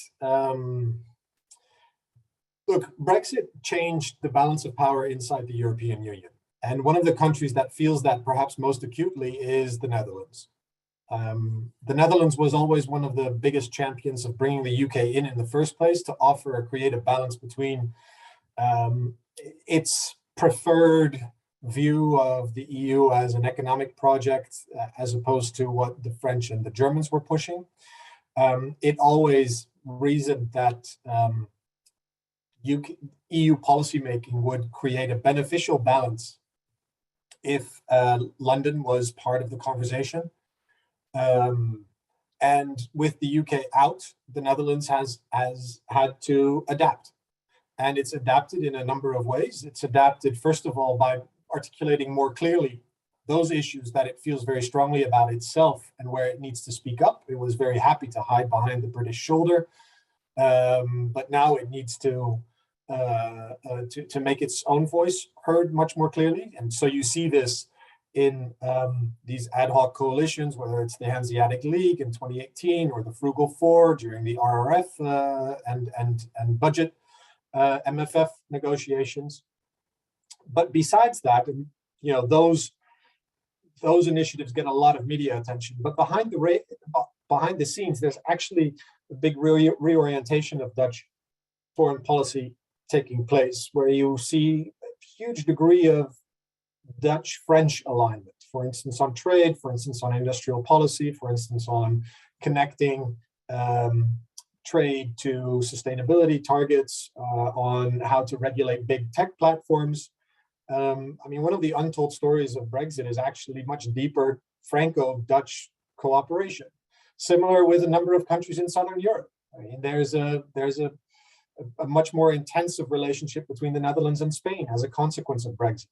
Look, Brexit changed the balance of power inside the European Union. And one of the countries that feels that perhaps most acutely is the Netherlands. The Netherlands was always one of the biggest champions of bringing the UK in the first place, to offer or create a balance between its preferred view of the EU as an economic project, as opposed to what the French and the Germans were pushing. It always reasoned that EU policymaking would create a beneficial balance if London was part of the conversation. And with the UK out, the Netherlands has had to adapt. And it's adapted in a number of ways. It's adapted, first of all, by articulating more clearly those issues that it feels very strongly about itself and where it needs to speak up. It was very happy to hide behind the British shoulder, but now it needs to make its own voice heard much more clearly. And so you see this in these ad hoc coalitions, whether it's the Hanseatic League in 2018 or the Frugal Four during the RRF and budget MFF negotiations. But besides that, you know, those initiatives get a lot of media attention. But behind the scenes, there's actually a big reorientation of Dutch foreign policy taking place, where you see a huge degree of Dutch-French alignment, for instance, on trade, for instance, on industrial policy, for instance, on connecting trade to sustainability targets, on how to regulate big tech platforms. I mean, one of the untold stories of Brexit is actually much deeper Franco-Dutch cooperation, similar with a number of countries in Southern Europe. I mean, there's a much more intensive relationship between the Netherlands and Spain as a consequence of Brexit.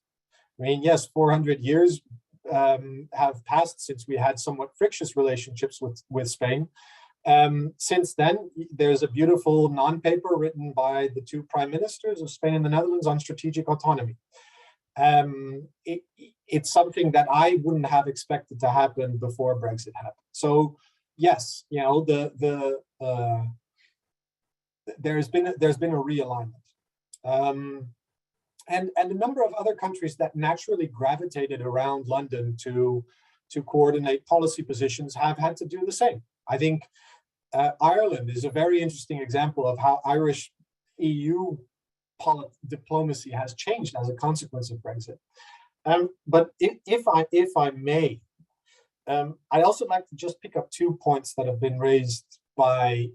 I mean, yes, 400 years have passed since we had somewhat frictious relationships with Spain. Since then, there's a beautiful non-paper written by the two prime ministers of Spain and the Netherlands on strategic autonomy. It's something that I wouldn't have expected to happen before Brexit happened. So yes, you know, there's been a realignment. And a number of other countries that naturally gravitated around London to coordinate policy positions have had to do the same. I think Ireland is a very interesting example of how Irish EU diplomacy has changed as a consequence of Brexit. But if I may, I'd also like to just pick up 2 points that have been raised by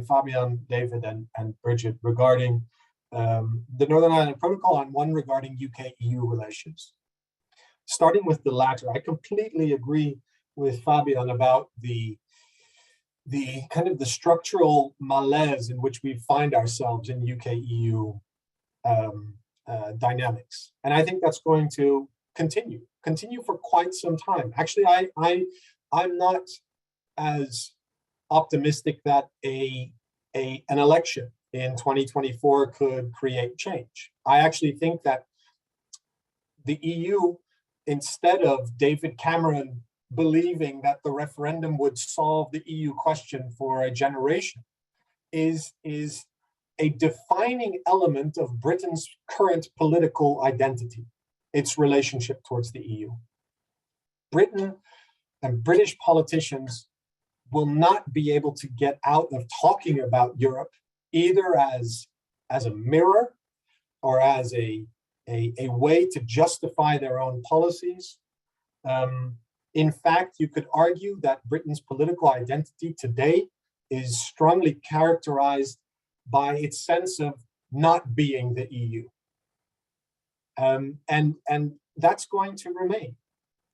Fabian, David, and Brigid regarding the Northern Ireland Protocol and one regarding UK-EU relations. Starting with the latter, I completely agree with Fabian about the kind of the structural malaise in which we find ourselves in UK-EU dynamics. And I think that's going to continue for quite some time. Actually, I'm not as optimistic that an election in 2024 could create change. I actually think that the EU, instead of David Cameron believing that the referendum would solve the EU question for a generation, is a defining element of Britain's current political identity, its relationship towards the EU. Britain and British politicians will not be able to get out of talking about Europe either as a mirror or as a way to justify their own policies. In fact, you could argue that Britain's political identity today is strongly characterized by its sense of not being the EU. And that's going to remain.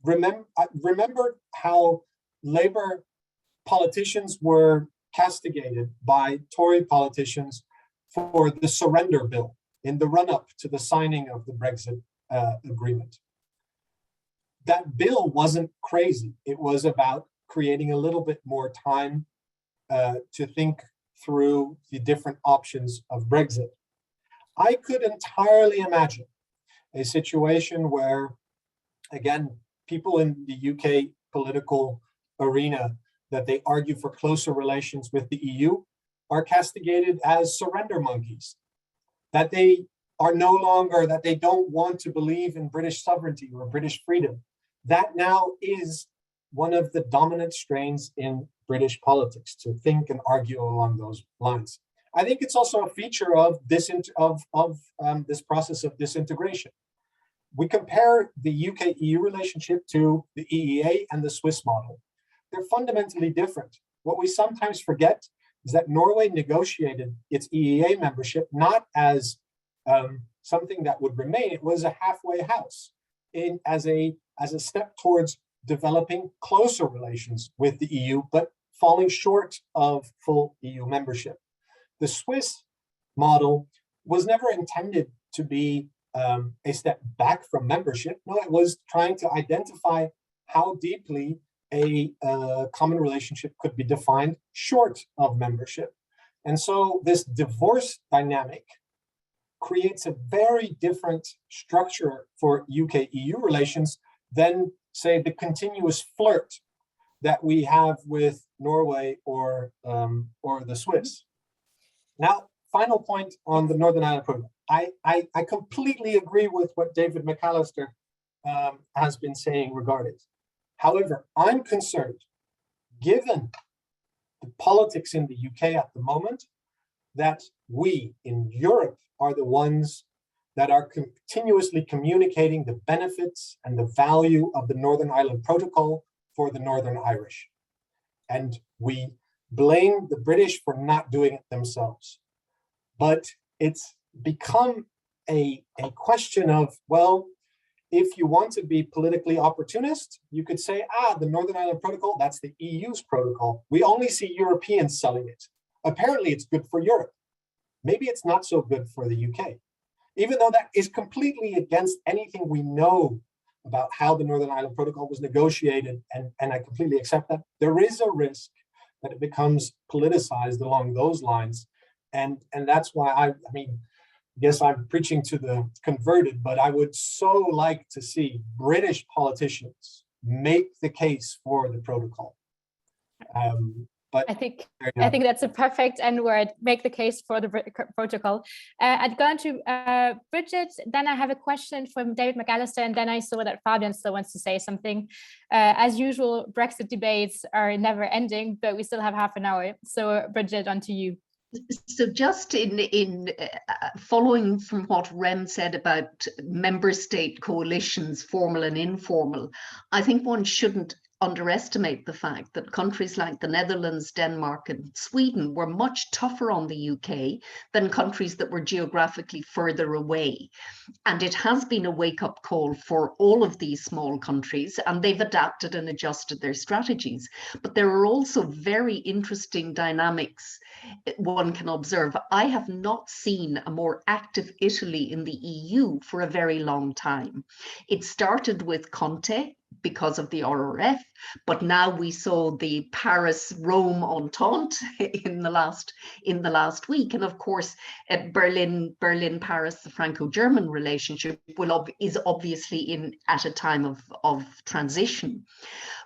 Remember how Labour politicians were castigated by Tory politicians for the surrender bill in the run-up to the signing of the Brexit agreement. That bill wasn't crazy. It was about creating a little bit more time to think through the different options of Brexit. I could entirely imagine a situation where, again, people in the UK political arena that they argue for closer relations with the EU are castigated as surrender monkeys, that they are no longer, that they don't want to believe in British sovereignty or British freedom. That now is one of the dominant strains in British politics, to think and argue along those lines. I think it's also a feature of this process of disintegration. We compare the UK-EU relationship to the EEA and the Swiss model. They're fundamentally different. What we sometimes forget is that Norway negotiated its EEA membership not as something that would remain. It was a halfway house as a step towards developing closer relations with the EU, but falling short of full EU membership. The Swiss model was never intended to be a step back from membership. No, it was trying to identify how deeply a common relationship could be defined short of membership. And so this divorce dynamic creates a very different structure for UK-EU relations than, say, the continuous flirt that we have with Norway or the Swiss. Now, final point on the Northern Ireland Protocol. I completely agree with what David McAllister has been saying regarding it. However, I'm concerned, given the politics in the UK at the moment, that we in Europe are the ones that are continuously communicating the benefits and the value of the Northern Ireland Protocol for the Northern Irish. And we blame the British for not doing it themselves. But it's become a question of, well, if you want to be politically opportunist, you could say, the Northern Ireland Protocol, that's the EU's protocol. We only see Europeans selling it. Apparently it's good for Europe. Maybe it's not so good for the UK. Even though that is completely against anything we know about how the Northern Ireland Protocol was negotiated, and I completely accept that, there is a risk that it becomes politicized along those lines. And that's why I guess I'm preaching to the converted, but I would so like to see British politicians make the case for the protocol. But I think that's a perfect end word, make the case for the protocol. I'd go on to Brigid, then I have a question from David McAllister, and then I saw that Fabian still wants to say something. As usual, Brexit debates are never ending, but we still have half an hour. So Brigid, on to you. So just in following from what Rem said about member state coalitions, formal and informal, I think one shouldn't underestimate the fact that countries like the Netherlands, Denmark, and Sweden were much tougher on the UK than countries that were geographically further away. And it has been a wake-up call for all of these small countries, and they've adapted and adjusted their strategies. But there are also very interesting dynamics one can observe. I have not seen a more active Italy in the EU for a very long time. It started with Conte because of the RRF, but now we saw the Paris-Rome entente in the last week, and of course Berlin-Paris, the Franco-German relationship is obviously at a time of transition.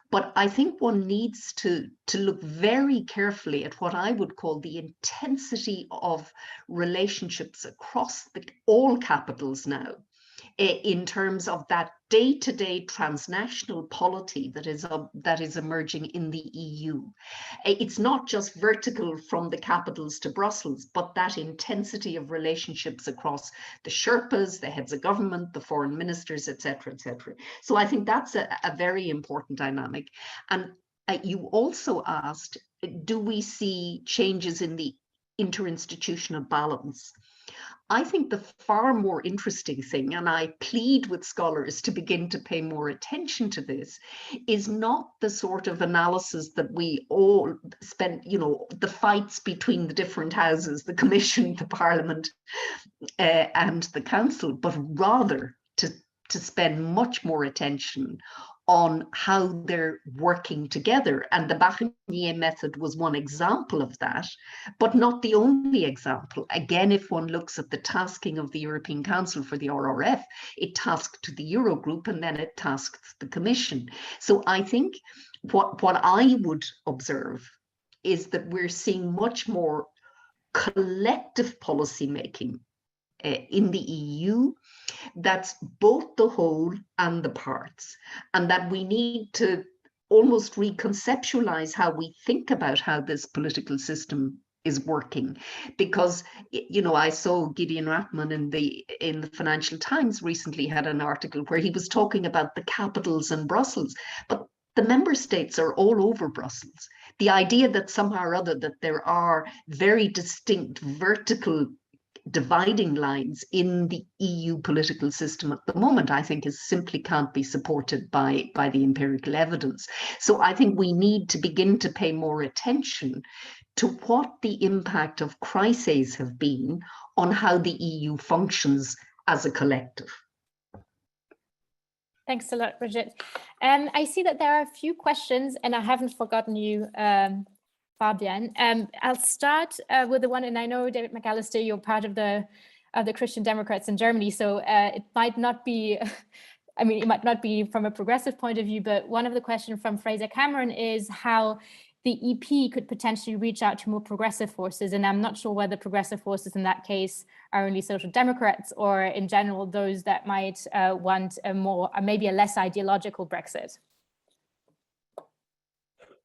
But I think one needs to look very carefully at what I would call the intensity of relationships across all capitals now, in terms of that day-to-day transnational polity that is emerging in the EU. It's not just vertical from the capitals to Brussels, but that intensity of relationships across the Sherpas, the heads of government, the foreign ministers, etc., etc. So I think that's a very important dynamic. And you also asked, do we see changes in the interinstitutional balance? I think the far more interesting thing, and I plead with scholars to begin to pay more attention to this, is not the sort of analysis that we all spend, the fights between the different houses, the Commission, the Parliament, and the Council, but rather to spend much more attention on how they're working together. And the Barnier method was one example of that, but not the only example. Again, if one looks at the tasking of the European Council for the RRF, it tasked the Eurogroup and then it tasked the Commission. So I think what I would observe is that we're seeing much more collective policy making in the EU, that's both the whole and the parts, and that we need to almost reconceptualize how we think about how this political system is working. Because, I saw Gideon Ratman in the Financial Times recently had an article where he was talking about the capitals in Brussels, but the member states are all over Brussels. The idea that somehow or other that there are very distinct vertical dividing lines in the EU political system at the moment, I think, simply can't be supported by the empirical evidence. So I think we need to begin to pay more attention to what the impact of crises have been on how the EU functions as a collective. Thanks a lot, Brigid. I see that there are a few questions, and I haven't forgotten you, Fabian. I'll start with the one, and I know, David McAllister, you're part of the Christian Democrats in Germany, so it might not be, it might not be from a progressive point of view, but one of the questions from Fraser Cameron is how the EP could potentially reach out to more progressive forces, and I'm not sure whether progressive forces in that case are only social democrats or in general those that might want a more, maybe a less ideological Brexit.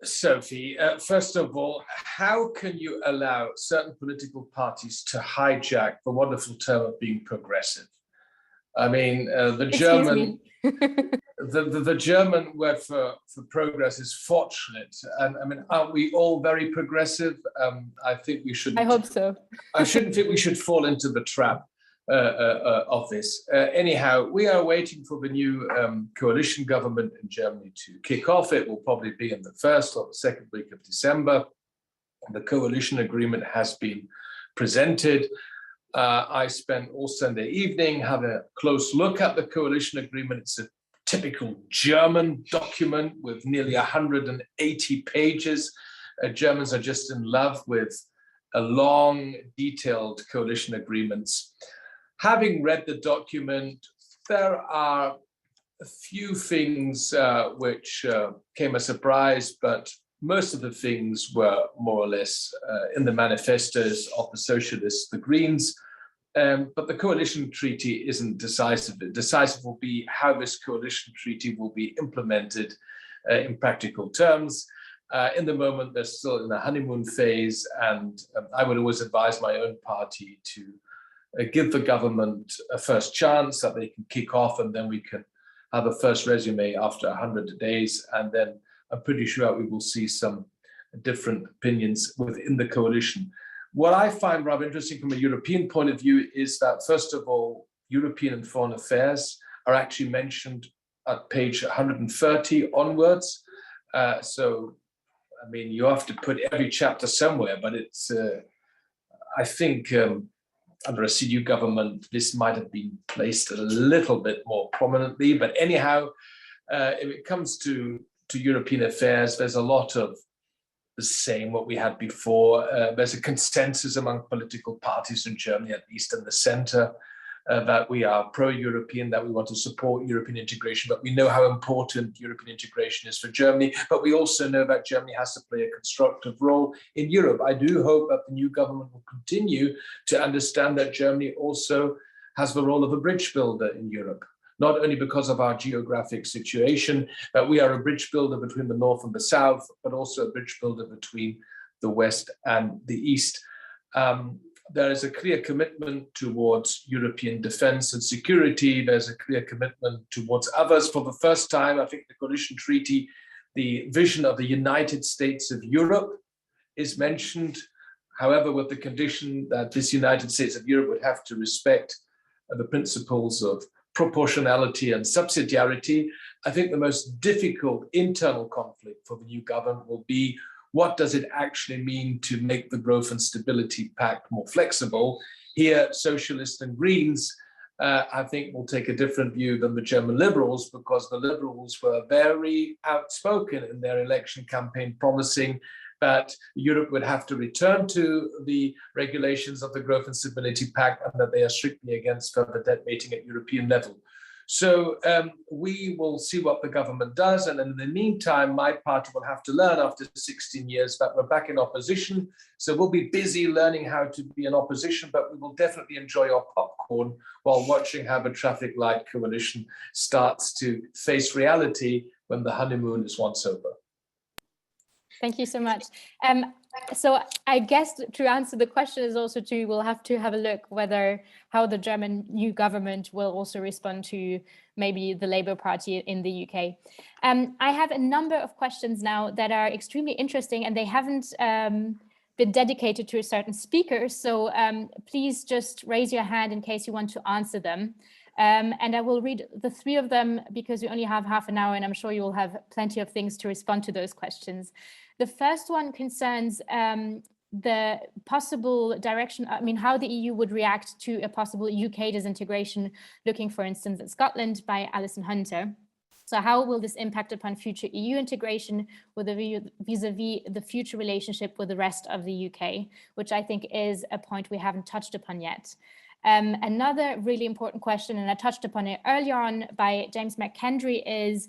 Sophie, first of all, how can you allow certain political parties to hijack the wonderful term of being progressive? I mean, the German the German word for progress is Fortschritt, and I mean, aren't we all very progressive? I think we should. I hope so. I shouldn't think we should fall into the trap of this. Anyhow, we are waiting for the new coalition government in Germany to kick off. It will probably be in the first or the second week of December. The coalition agreement has been presented. I spent all Sunday evening having a close look at the coalition agreement. It's a typical German document with nearly 180 pages. Germans are just in love with a long, detailed coalition agreements. Having read the document, there are a few things which came as a surprise, but most of the things were more or less in the manifestos of the Socialists, the Greens. But the coalition treaty isn't decisive. Decisive will be how this coalition treaty will be implemented in practical terms. In the moment, they're still in the honeymoon phase, and I would always advise my own party to give the government a first chance that they can kick off, and then we can have a first resume after 100 days, and then I'm pretty sure we will see some different opinions within the coalition. What I find rather interesting from a European point of view is that, first of all, European and foreign affairs are actually mentioned at page 130 onwards. So, I mean, you have to put every chapter somewhere, but it's, I think, under a CDU government, this might have been placed a little bit more prominently. But anyhow, if it comes to European affairs, there's a lot of the same what we had before. There's a consensus among political parties in Germany, at least in the center, that we are pro-European, that we want to support European integration, but we know how important European integration is for Germany, but we also know that Germany has to play a constructive role in Europe. I do hope that the new government will continue to understand that Germany also has the role of a bridge builder in Europe, not only because of our geographic situation, that we are a bridge builder between the North and the South, but also a bridge builder between the West and the East. There is a clear commitment towards European defense and security. There's a clear commitment towards others. For the first time, I think the coalition treaty, the vision of the United States of Europe is mentioned, however, with the condition that this United States of Europe would have to respect the principles of proportionality and subsidiarity. I think the most difficult internal conflict for the new government will be, what does it actually mean to make the Growth and Stability Pact more flexible? Here, Socialists and Greens, I think, will take a different view than the German Liberals, because the Liberals were very outspoken in their election campaign, promising that Europe would have to return to the regulations of the Growth and Stability Pact, and that they are strictly against further debt making at European level. So we will see what the government does. And in the meantime, my party will have to learn after 16 years that we're back in opposition. So we'll be busy learning how to be in opposition, but we will definitely enjoy our popcorn while watching how the traffic light coalition starts to face reality when the honeymoon is once over. Thank you so much. So I guess to answer the question is also we'll have to have a look how the German new government will also respond to maybe the Labour Party in the UK. I have a number of questions now that are extremely interesting, and they haven't been dedicated to a certain speaker. So please just raise your hand in case you want to answer them. And I will read the three of them because we only have half an hour, and I'm sure you will have plenty of things to respond to those questions. The first one concerns the possible direction, how the EU would react to a possible UK disintegration, looking, for instance, at Scotland by Alison Hunter. So how will this impact upon future EU integration with a view vis-a-vis the future relationship with the rest of the UK, which I think is a point we haven't touched upon yet. Another really important question, and I touched upon it earlier on by James McKendry, is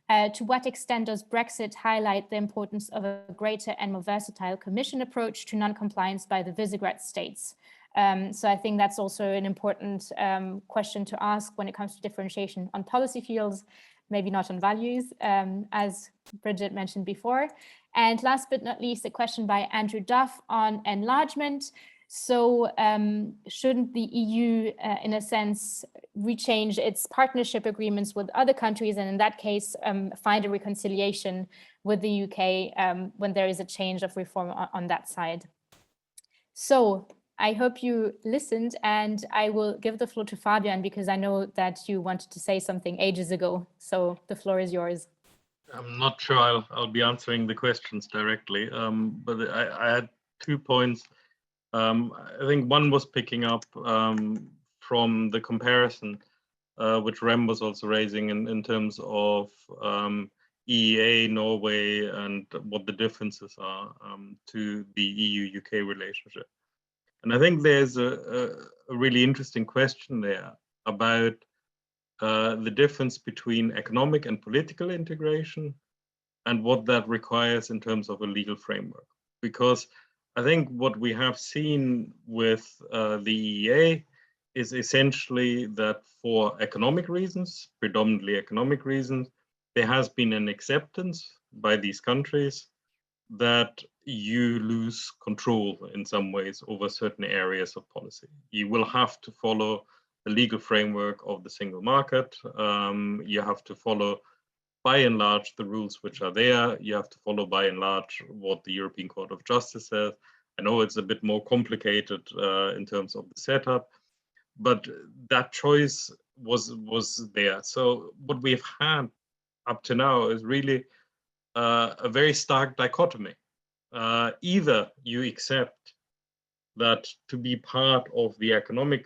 to what extent does Brexit highlight the importance of a greater and more versatile Commission approach to non-compliance by the Visegrad states? So I think that's also an important question to ask when it comes to differentiation on policy fields, maybe not on values, as Brigid mentioned before. And last but not least, a question by Andrew Duff on enlargement. So shouldn't the EU, in a sense, rechange its partnership agreements with other countries, and in that case, find a reconciliation with the UK when there is a change of reform on that side? So I hope you listened, and I will give the floor to Fabian, because I know that you wanted to say something ages ago. So the floor is yours. I'm not sure I'll be answering the questions directly, but I had 2 points. I think one was picking up from the comparison, which Rem was also raising in terms of EEA, Norway, and what the differences are to the EU-UK relationship. And I think there's a really interesting question there about the difference between economic and political integration and what that requires in terms of a legal framework. Because I think what we have seen with the EEA is essentially that for economic reasons, predominantly economic reasons, there has been an acceptance by these countries that you lose control in some ways over certain areas of policy. You will have to follow the legal framework of the single market. You have to follow by and large the rules which are there. You have to follow by and large what the European Court of Justice says. I know it's a bit more complicated in terms of the setup, but that choice was there. So what we've had up to now is really a very stark dichotomy. Either you accept that to be part of the economic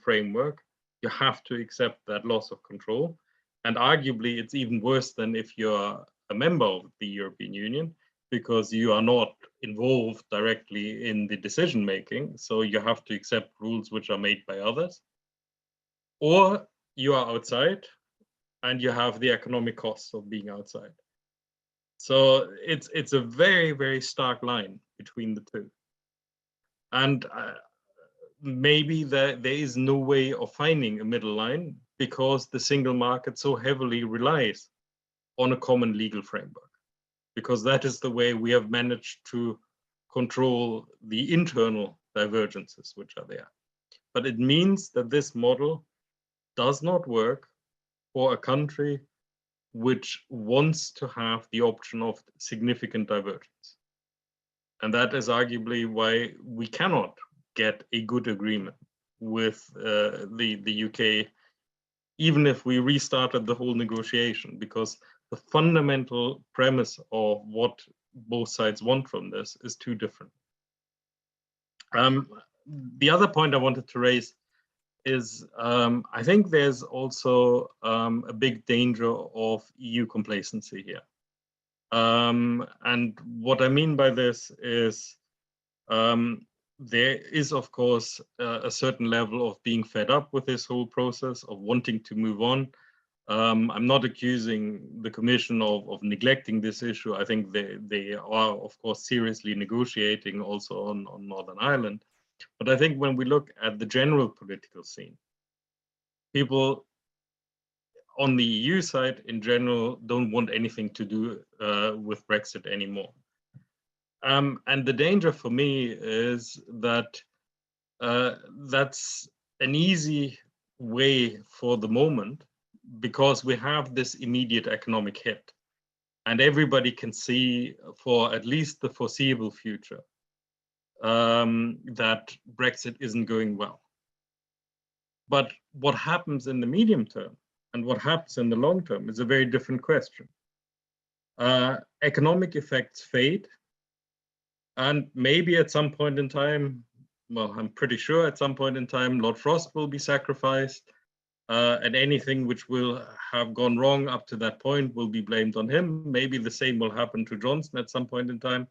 framework, you have to accept that loss of control. And arguably, it's even worse than if you're a member of the European Union, because you are not involved directly in the decision making. So you have to accept rules which are made by others. Or you are outside and you have the economic costs of being outside. So it's a very, very stark line between the two. And maybe there is no way of finding a middle line, because the single market so heavily relies on a common legal framework, because that is the way we have managed to control the internal divergences which are there. But it means that this model does not work for a country which wants to have the option of significant divergence. And that is arguably why we cannot get a good agreement with the UK, even if we restarted the whole negotiation, because the fundamental premise of what both sides want from this is too different. The other point I wanted to raise is I think there's also a big danger of EU complacency here. And what I mean by this is there is, of course, a certain level of being fed up with this whole process, of wanting to move on. I'm not accusing the Commission of neglecting this issue. I think they are, of course, seriously negotiating also on Northern Ireland. But I think when we look at the general political scene, people on the EU side in general don't want anything to do with Brexit anymore. And the danger for me is that that's an easy way for the moment, because we have this immediate economic hit. And everybody can see for at least the foreseeable future that Brexit isn't going well. But what happens in the medium term and what happens in the long term is a very different question. Economic effects fade. And maybe at some point in time, well, I'm pretty sure at some point in time, Lord Frost will be sacrificed, and anything which will have gone wrong up to that point will be blamed on him. Maybe the same will happen to Johnson at some point in time.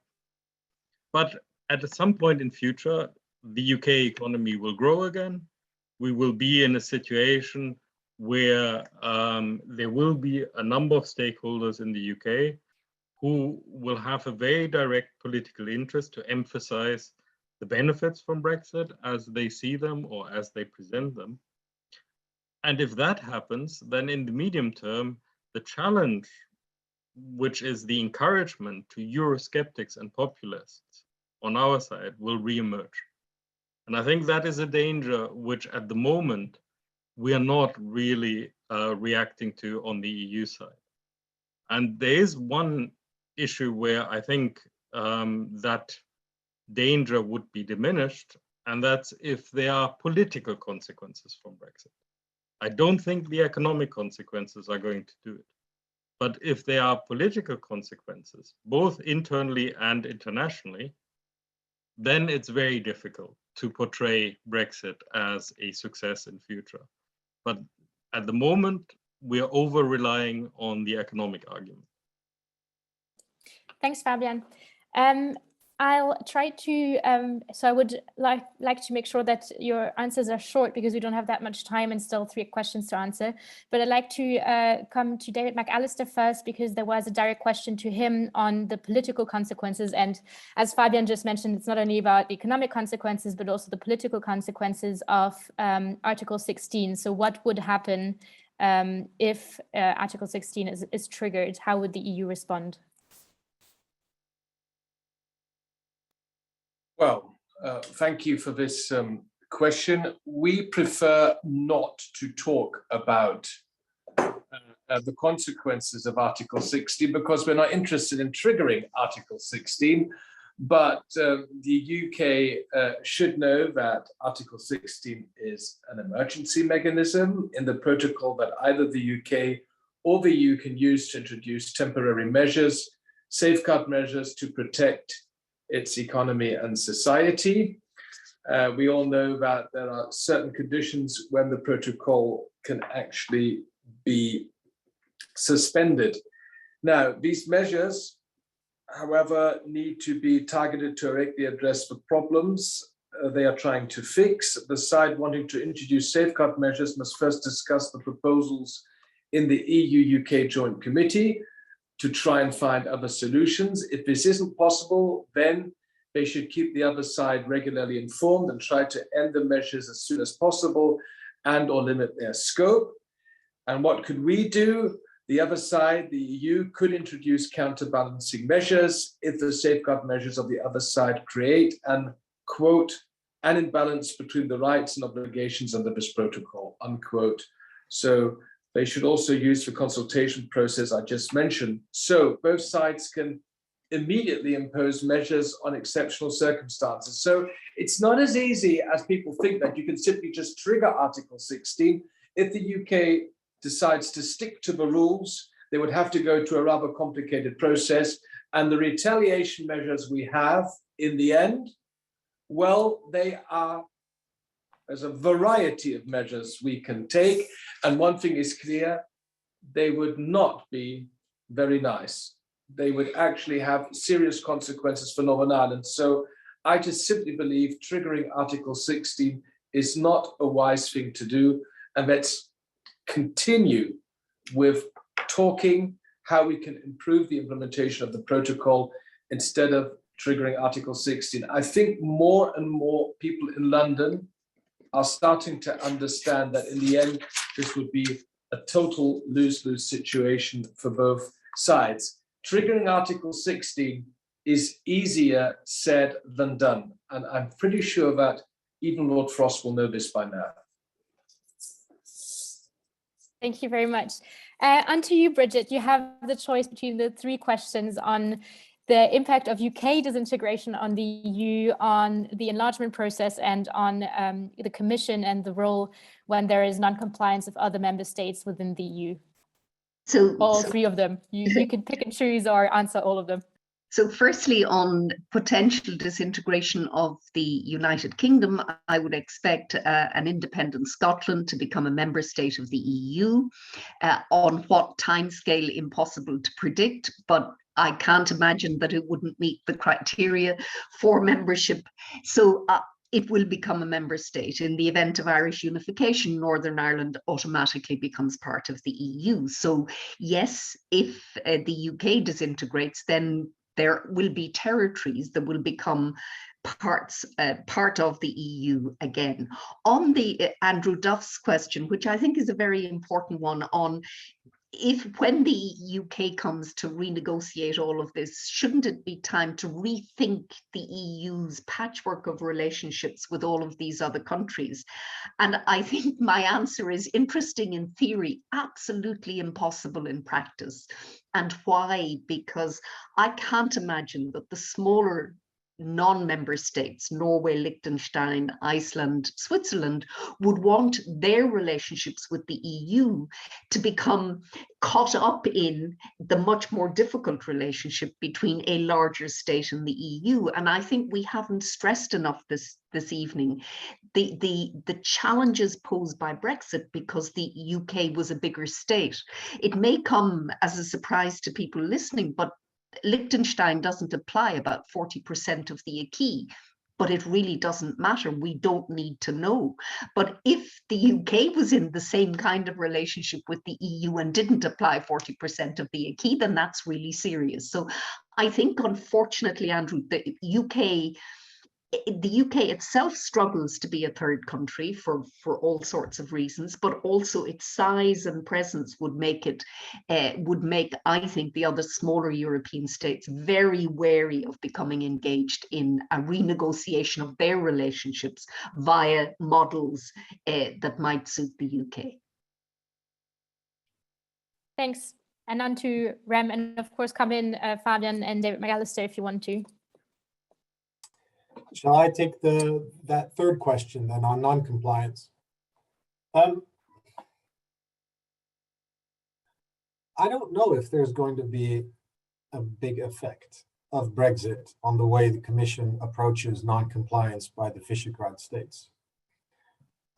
But at some point in future, the UK economy will grow again. We will be in a situation where there will be a number of stakeholders in the UK who will have a very direct political interest to emphasize the benefits from Brexit as they see them or as they present them. And if that happens, then in the medium term, the challenge, which is the encouragement to Eurosceptics and populists on our side, will reemerge. And I think that is a danger which at the moment we are not really reacting to on the EU side. And there is one issue where I think that danger would be diminished, and that's if there are political consequences from Brexit. I don't think the economic consequences are going to do it. But if there are political consequences, both internally and internationally, then it's very difficult to portray Brexit as a success in future. But at the moment, we're over-relying on the economic argument. Thanks, Fabian. I'll try to, so I would like to make sure that your answers are short, because we don't have that much time and still 3 questions to answer. But I'd like to come to David McAllister first, because there was a direct question to him on the political consequences. And as Fabian just mentioned, it's not only about the economic consequences, but also the political consequences of Article 16. So what would happen if Article 16 is triggered? How would the EU respond? Well, thank you for this question. We prefer not to talk about the consequences of Article 16, because we're not interested in triggering Article 16. But the UK should know that Article 16 is an emergency mechanism in the protocol that either the UK or the EU can use to introduce temporary measures, safeguard measures to protect its economy and society. We all know that there are certain conditions when the protocol can actually be suspended. Now, these measures, however, need to be targeted to directly address the problems they are trying to fix. The side wanting to introduce safeguard measures must first discuss the proposals in the EU-UK Joint Committee to try and find other solutions. If this isn't possible, then they should keep the other side regularly informed and try to end the measures as soon as possible and or limit their scope. And what could we do? The other side, the EU, could introduce counterbalancing measures if the safeguard measures of the other side create an, quote, an imbalance between the rights and obligations under this protocol, unquote. So they should also use the consultation process I just mentioned. So both sides can immediately impose measures on exceptional circumstances. So it's not as easy as people think that you can simply just trigger Article 16. If the UK decides to stick to the rules, they would have to go to a rather complicated process. And the retaliation measures we have in the end, well, there's a variety of measures we can take. And one thing is clear, they would not be very nice. They would actually have serious consequences for Northern Ireland. So I just simply believe triggering Article 16 is not a wise thing to do. And let's continue with talking how we can improve the implementation of the protocol instead of triggering Article 16. I think more and more people in London are starting to understand that in the end, this would be a total lose-lose situation for both sides. Triggering Article 16 is easier said than done. And I'm pretty sure that even Lord Frost will know this by now. Thank you very much. And to you, Brigid, you have the choice between the three questions on the impact of UK disintegration on the EU, on the enlargement process, and on the Commission and the role when there is non-compliance of other member states within the EU. So all three of them. You can pick and choose or answer all of them. So firstly, on potential disintegration of the United Kingdom, I would expect an independent Scotland to become a member state of the EU. On what timescale, impossible to predict, but I can't imagine that it wouldn't meet the criteria for membership. So it will become a member state. In the event of Irish unification, Northern Ireland automatically becomes part of the EU. So yes, if the UK disintegrates, then there will be territories that will become part of the EU again. On the Andrew Duff's question, which I think is a very important one, on when the UK comes to renegotiate all of this, shouldn't it be time to rethink the EU's patchwork of relationships with all of these other countries? And I think my answer is interesting in theory, absolutely impossible in practice. And why? Because I can't imagine that the smaller non-member states, Norway, Liechtenstein, Iceland, Switzerland, would want their relationships with the EU to become caught up in the much more difficult relationship between a larger state and the EU. And I think we haven't stressed enough this evening the challenges posed by Brexit because the UK was a bigger state. It may come as a surprise to people listening, but Liechtenstein doesn't apply about 40% of the acquis, but it really doesn't matter. We don't need to know. But if the UK was in the same kind of relationship with the EU and didn't apply 40% of the acquis, then that's really serious. So I think, unfortunately, Andrew, the UK itself struggles to be a third country for all sorts of reasons, but also its size and presence would make I think the other smaller European states very wary of becoming engaged in a renegotiation of their relationships via models that might suit the UK. Thanks. And on to Rem, and of course come in Fabian and David McAllister if you want to. Shall I take that third question then on non-compliance? I don't know if there's going to be a big effect of Brexit on the way the Commission approaches non-compliance by the Visegrad states.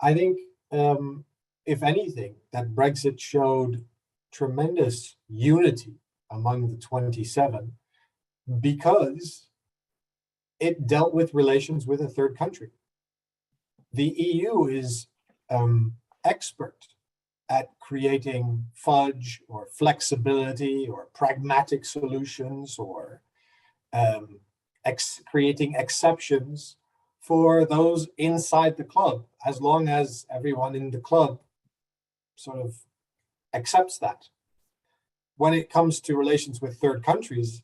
I think, if anything, that Brexit showed tremendous unity among the 27 because it dealt with relations with a third country. The EU is expert at creating fudge or flexibility or pragmatic solutions or creating exceptions for those inside the club, as long as everyone in the club sort of accepts that. When it comes to relations with third countries,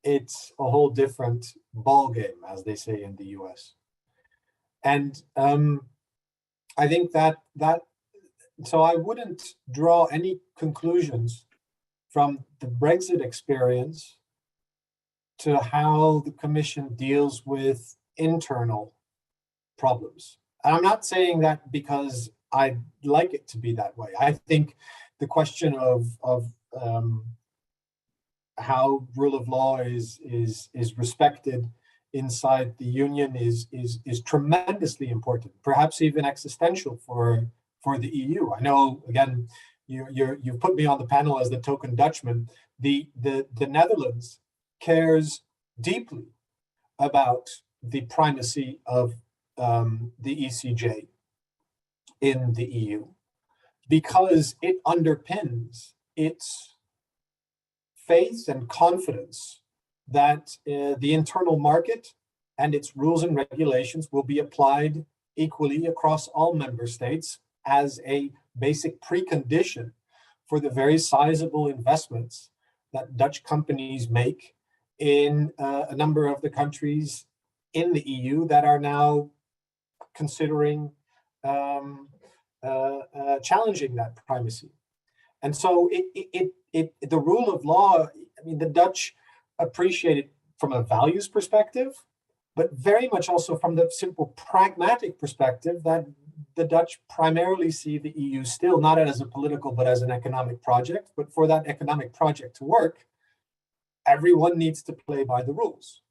it's a whole different ballgame, as they say in the US. And I think so I wouldn't draw any conclusions from the Brexit experience to how the Commission deals with internal problems. And I'm not saying that because I'd like it to be that way. I think the question of how rule of law is respected inside the Union is tremendously important, perhaps even existential for the EU. I know, again, you've put me on the panel as the token Dutchman. The Netherlands cares deeply about the primacy of the ECJ in the EU because it underpins its faith and confidence that the internal market and its rules and regulations will be applied equally across all member states as a basic precondition for the very sizable investments that Dutch companies make in a number of the countries in the EU that are now considering challenging that primacy. And so the rule of law, I mean, the Dutch appreciate it from a values perspective, but very much also from the simple pragmatic perspective that the Dutch primarily see the EU still not as a political, but as an economic project. But for that economic project to work, everyone needs to play by the rules.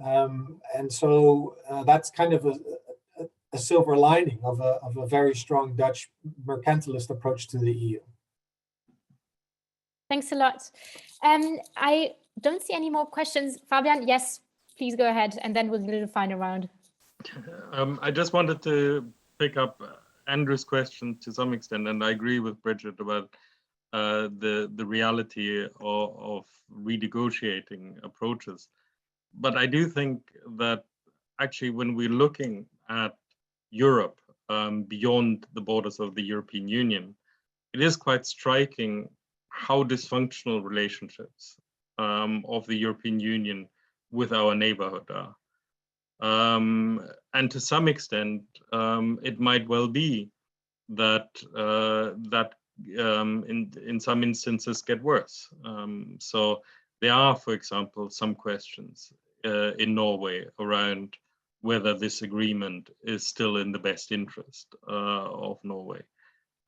And so that's kind of a silver lining of a very strong Dutch mercantilist approach to the EU. Thanks a lot. I don't see any more questions. Fabian, yes, please go ahead, and then we'll do the final round. I just wanted to pick up Andrew's question to some extent, and I agree with Brigid about the reality of renegotiating approaches. But I do think that actually when we're looking at Europe beyond the borders of the European Union, it is quite striking how dysfunctional relationships of the European Union with our neighborhood are. And to some extent, it might well be that in some instances get worse. So there are, for example, some questions in Norway around whether this agreement is still in the best interest of Norway.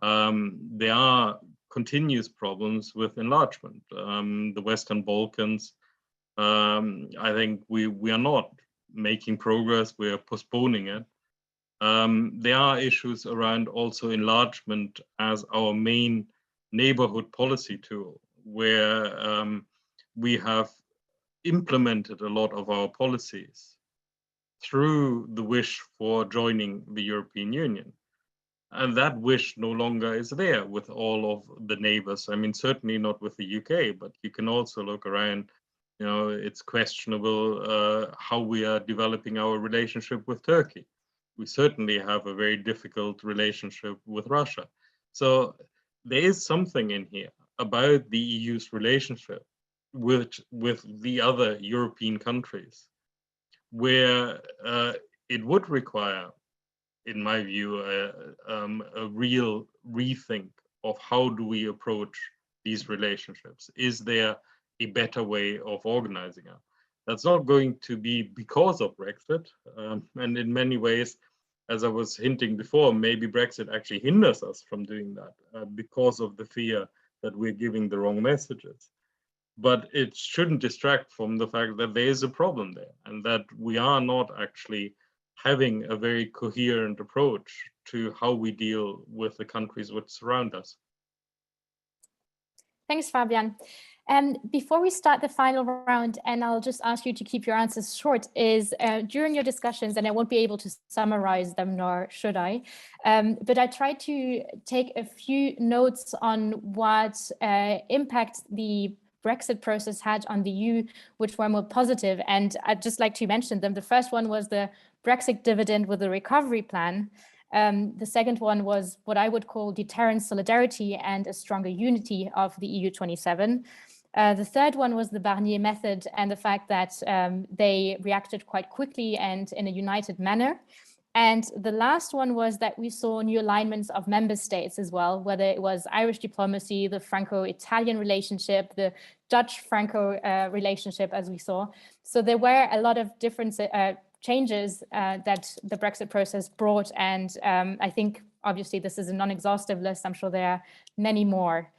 There are continuous problems with enlargement. The Western Balkans, I think we are not making progress, we are postponing it. There are issues around also enlargement as our main neighborhood policy tool, where we have implemented a lot of our policies through the wish for joining the European Union. And that wish no longer is there with all of the neighbors. I mean, certainly not with the UK, but you can also look around, you know, it's questionable how we are developing our relationship with Turkey. We certainly have a very difficult relationship with Russia. So there is something in here about the EU's relationship with the other European countries where it would require, in my view, a real rethink of how do we approach these relationships? Is there a better way of organizing it? That's not going to be because of Brexit. And in many ways, as I was hinting before, maybe Brexit actually hinders us from doing that because of the fear that we're giving the wrong messages. But it shouldn't distract from the fact that there is a problem there and that we are not actually having a very coherent approach to how we deal with the countries which surround us. Thanks, Fabian. Before we start the final round, and I'll just ask you to keep your answers short, is during your discussions, and I won't be able to summarize them, nor should I, but I tried to take a few notes on what impact the Brexit process had on the EU, which were more positive. And I'd just like to mention them. The first one was the Brexit dividend with the recovery plan. The second one was what I would call deterrence, solidarity, and a stronger unity of the EU 27. The third one was the Barnier method and the fact that they reacted quite quickly and in a united manner. And the last one was that we saw new alignments of member states as well, whether it was Irish diplomacy, the Franco-Italian relationship, the Dutch-Franco relationship, as we saw. So there were a lot of different changes that the Brexit process brought. And I think, obviously, this is a non-exhaustive list. I'm sure there are many more.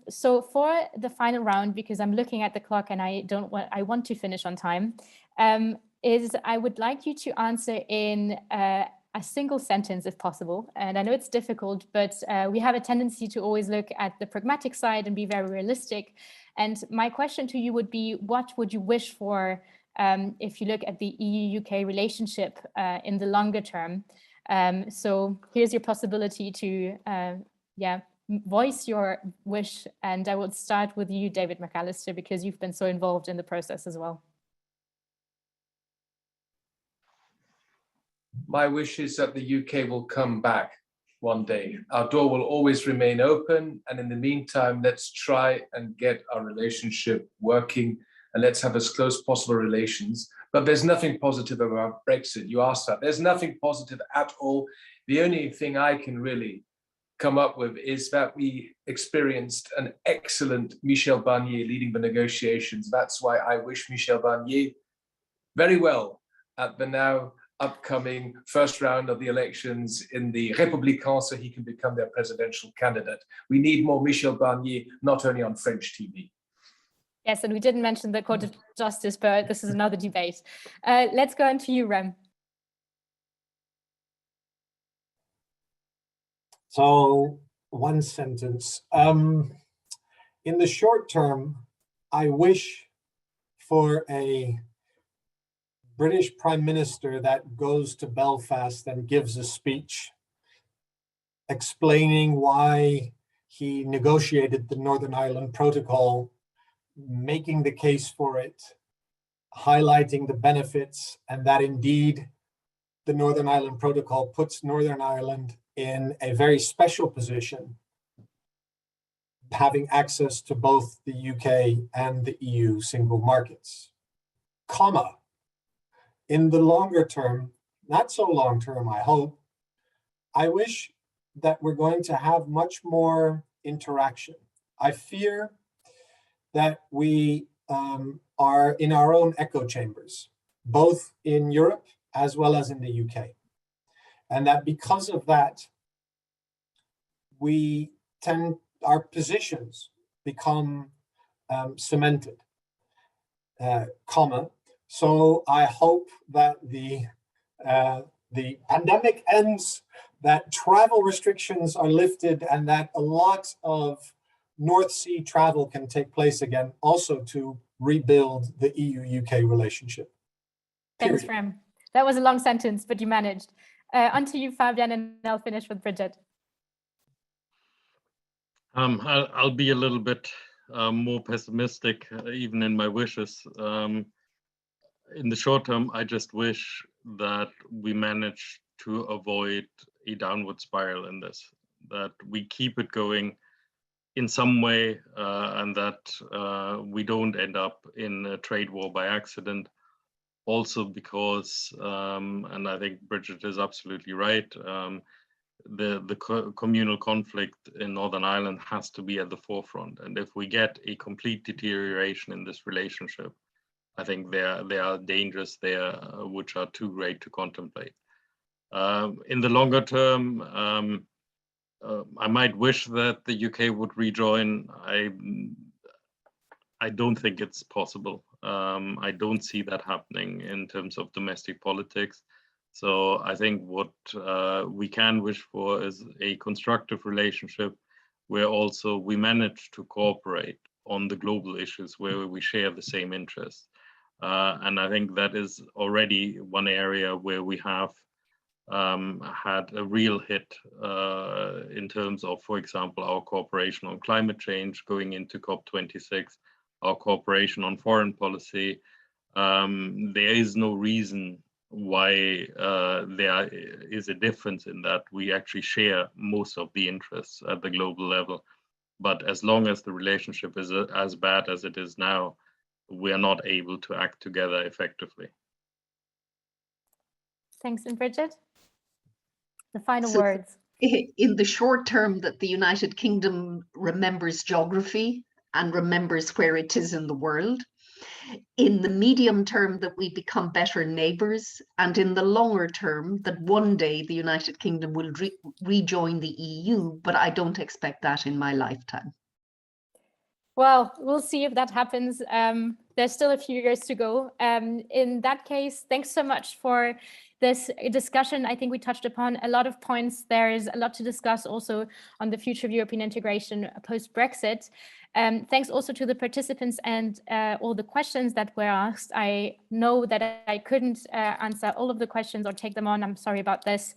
So for the final round, because I'm looking at the clock and I want to finish on time, I would like you to answer in a single sentence if possible. And I know it's difficult, but we have a tendency to always look at the pragmatic side and be very realistic. And my question to you would be, what would you wish for if you look at the EU-UK relationship in the longer term? So here's your possibility to voice your wish. And I would start with you, David McAllister, because you've been so involved in the process as well. My wish is that the UK will come back one day. Our door will always remain open. And in the meantime, let's try and get our relationship working and let's have as close possible relations. But there's nothing positive about Brexit. You asked that. There's nothing positive at all. The only thing I can really come up with is that we experienced an excellent Michel Barnier leading the negotiations. That's why I wish Michel Barnier very well at the now upcoming first round of the elections in the Républicains so he can become their presidential candidate. We need more Michel Barnier, not only on French TV. Yes, and we didn't mention the Court of Justice, but this is another debate. Let's go on to you, Rem. So, one sentence. In the short term, I wish for a British Prime Minister that goes to Belfast and gives a speech explaining why he negotiated the Northern Ireland Protocol, making the case for it, highlighting the benefits, and that indeed the Northern Ireland Protocol puts Northern Ireland in a very special position, having access to both the UK and the EU single markets, comma. In the longer term, not so long term, I hope, I wish that we're going to have much more interaction. I fear that we are in our own echo chambers, both in Europe as well as in the UK. And that because of that, our positions become cemented, comma. So I hope that the pandemic ends, that travel restrictions are lifted, and that a lot of North Sea travel can take place again, also to rebuild the EU-UK relationship. Thanks, Rem. That was a long sentence, but you managed. On to you, Fabian, and I'll finish with Brigid. I'll be a little bit more pessimistic, even in my wishes. In the short term, I just wish that we manage to avoid a downward spiral in this, that we keep it going in some way, and that we don't end up in a trade war by accident. Also because, and I think Brigid is absolutely right, the communal conflict in Northern Ireland has to be at the forefront. And if we get a complete deterioration in this relationship, I think there are dangers there which are too great to contemplate. In the longer term, I might wish that the UK would rejoin. I don't think it's possible. I don't see that happening in terms of domestic politics. So I think what we can wish for is a constructive relationship where also we manage to cooperate on the global issues where we share the same interests. And I think that is already one area where we have had a real hit in terms of, for example, our cooperation on climate change going into COP26, our cooperation on foreign policy. There is no reason why there is a difference in that. We actually share most of the interests at the global level. But as long as the relationship is as bad as it is now, we are not able to act together effectively. Thanks, and Brigid? The final words. In the short term, that the United Kingdom remembers geography and remembers where it is in the world. In the medium term, that we become better neighbours, and in the longer term, that one day the United Kingdom will rejoin the EU, but I don't expect that in my lifetime. Well, we'll see if that happens. There's still a few years to go. In that case, thanks so much for this discussion. I think we touched upon a lot of points. There is a lot to discuss also on the future of European integration post-Brexit. Thanks also to the participants and all the questions that were asked. I know that I couldn't answer all of the questions or take them on. I'm sorry about this.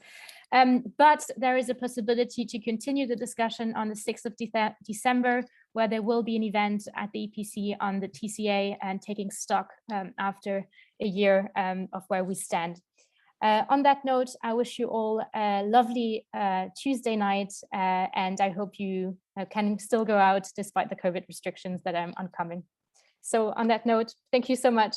But there is a possibility to continue the discussion on the 6th of December, where there will be an event at the EPC on the TCA and taking stock after a year of where we stand. On that note, I wish you all a lovely Tuesday night, and I hope you can still go out despite the COVID restrictions that are oncoming. So on that note, thank you so much.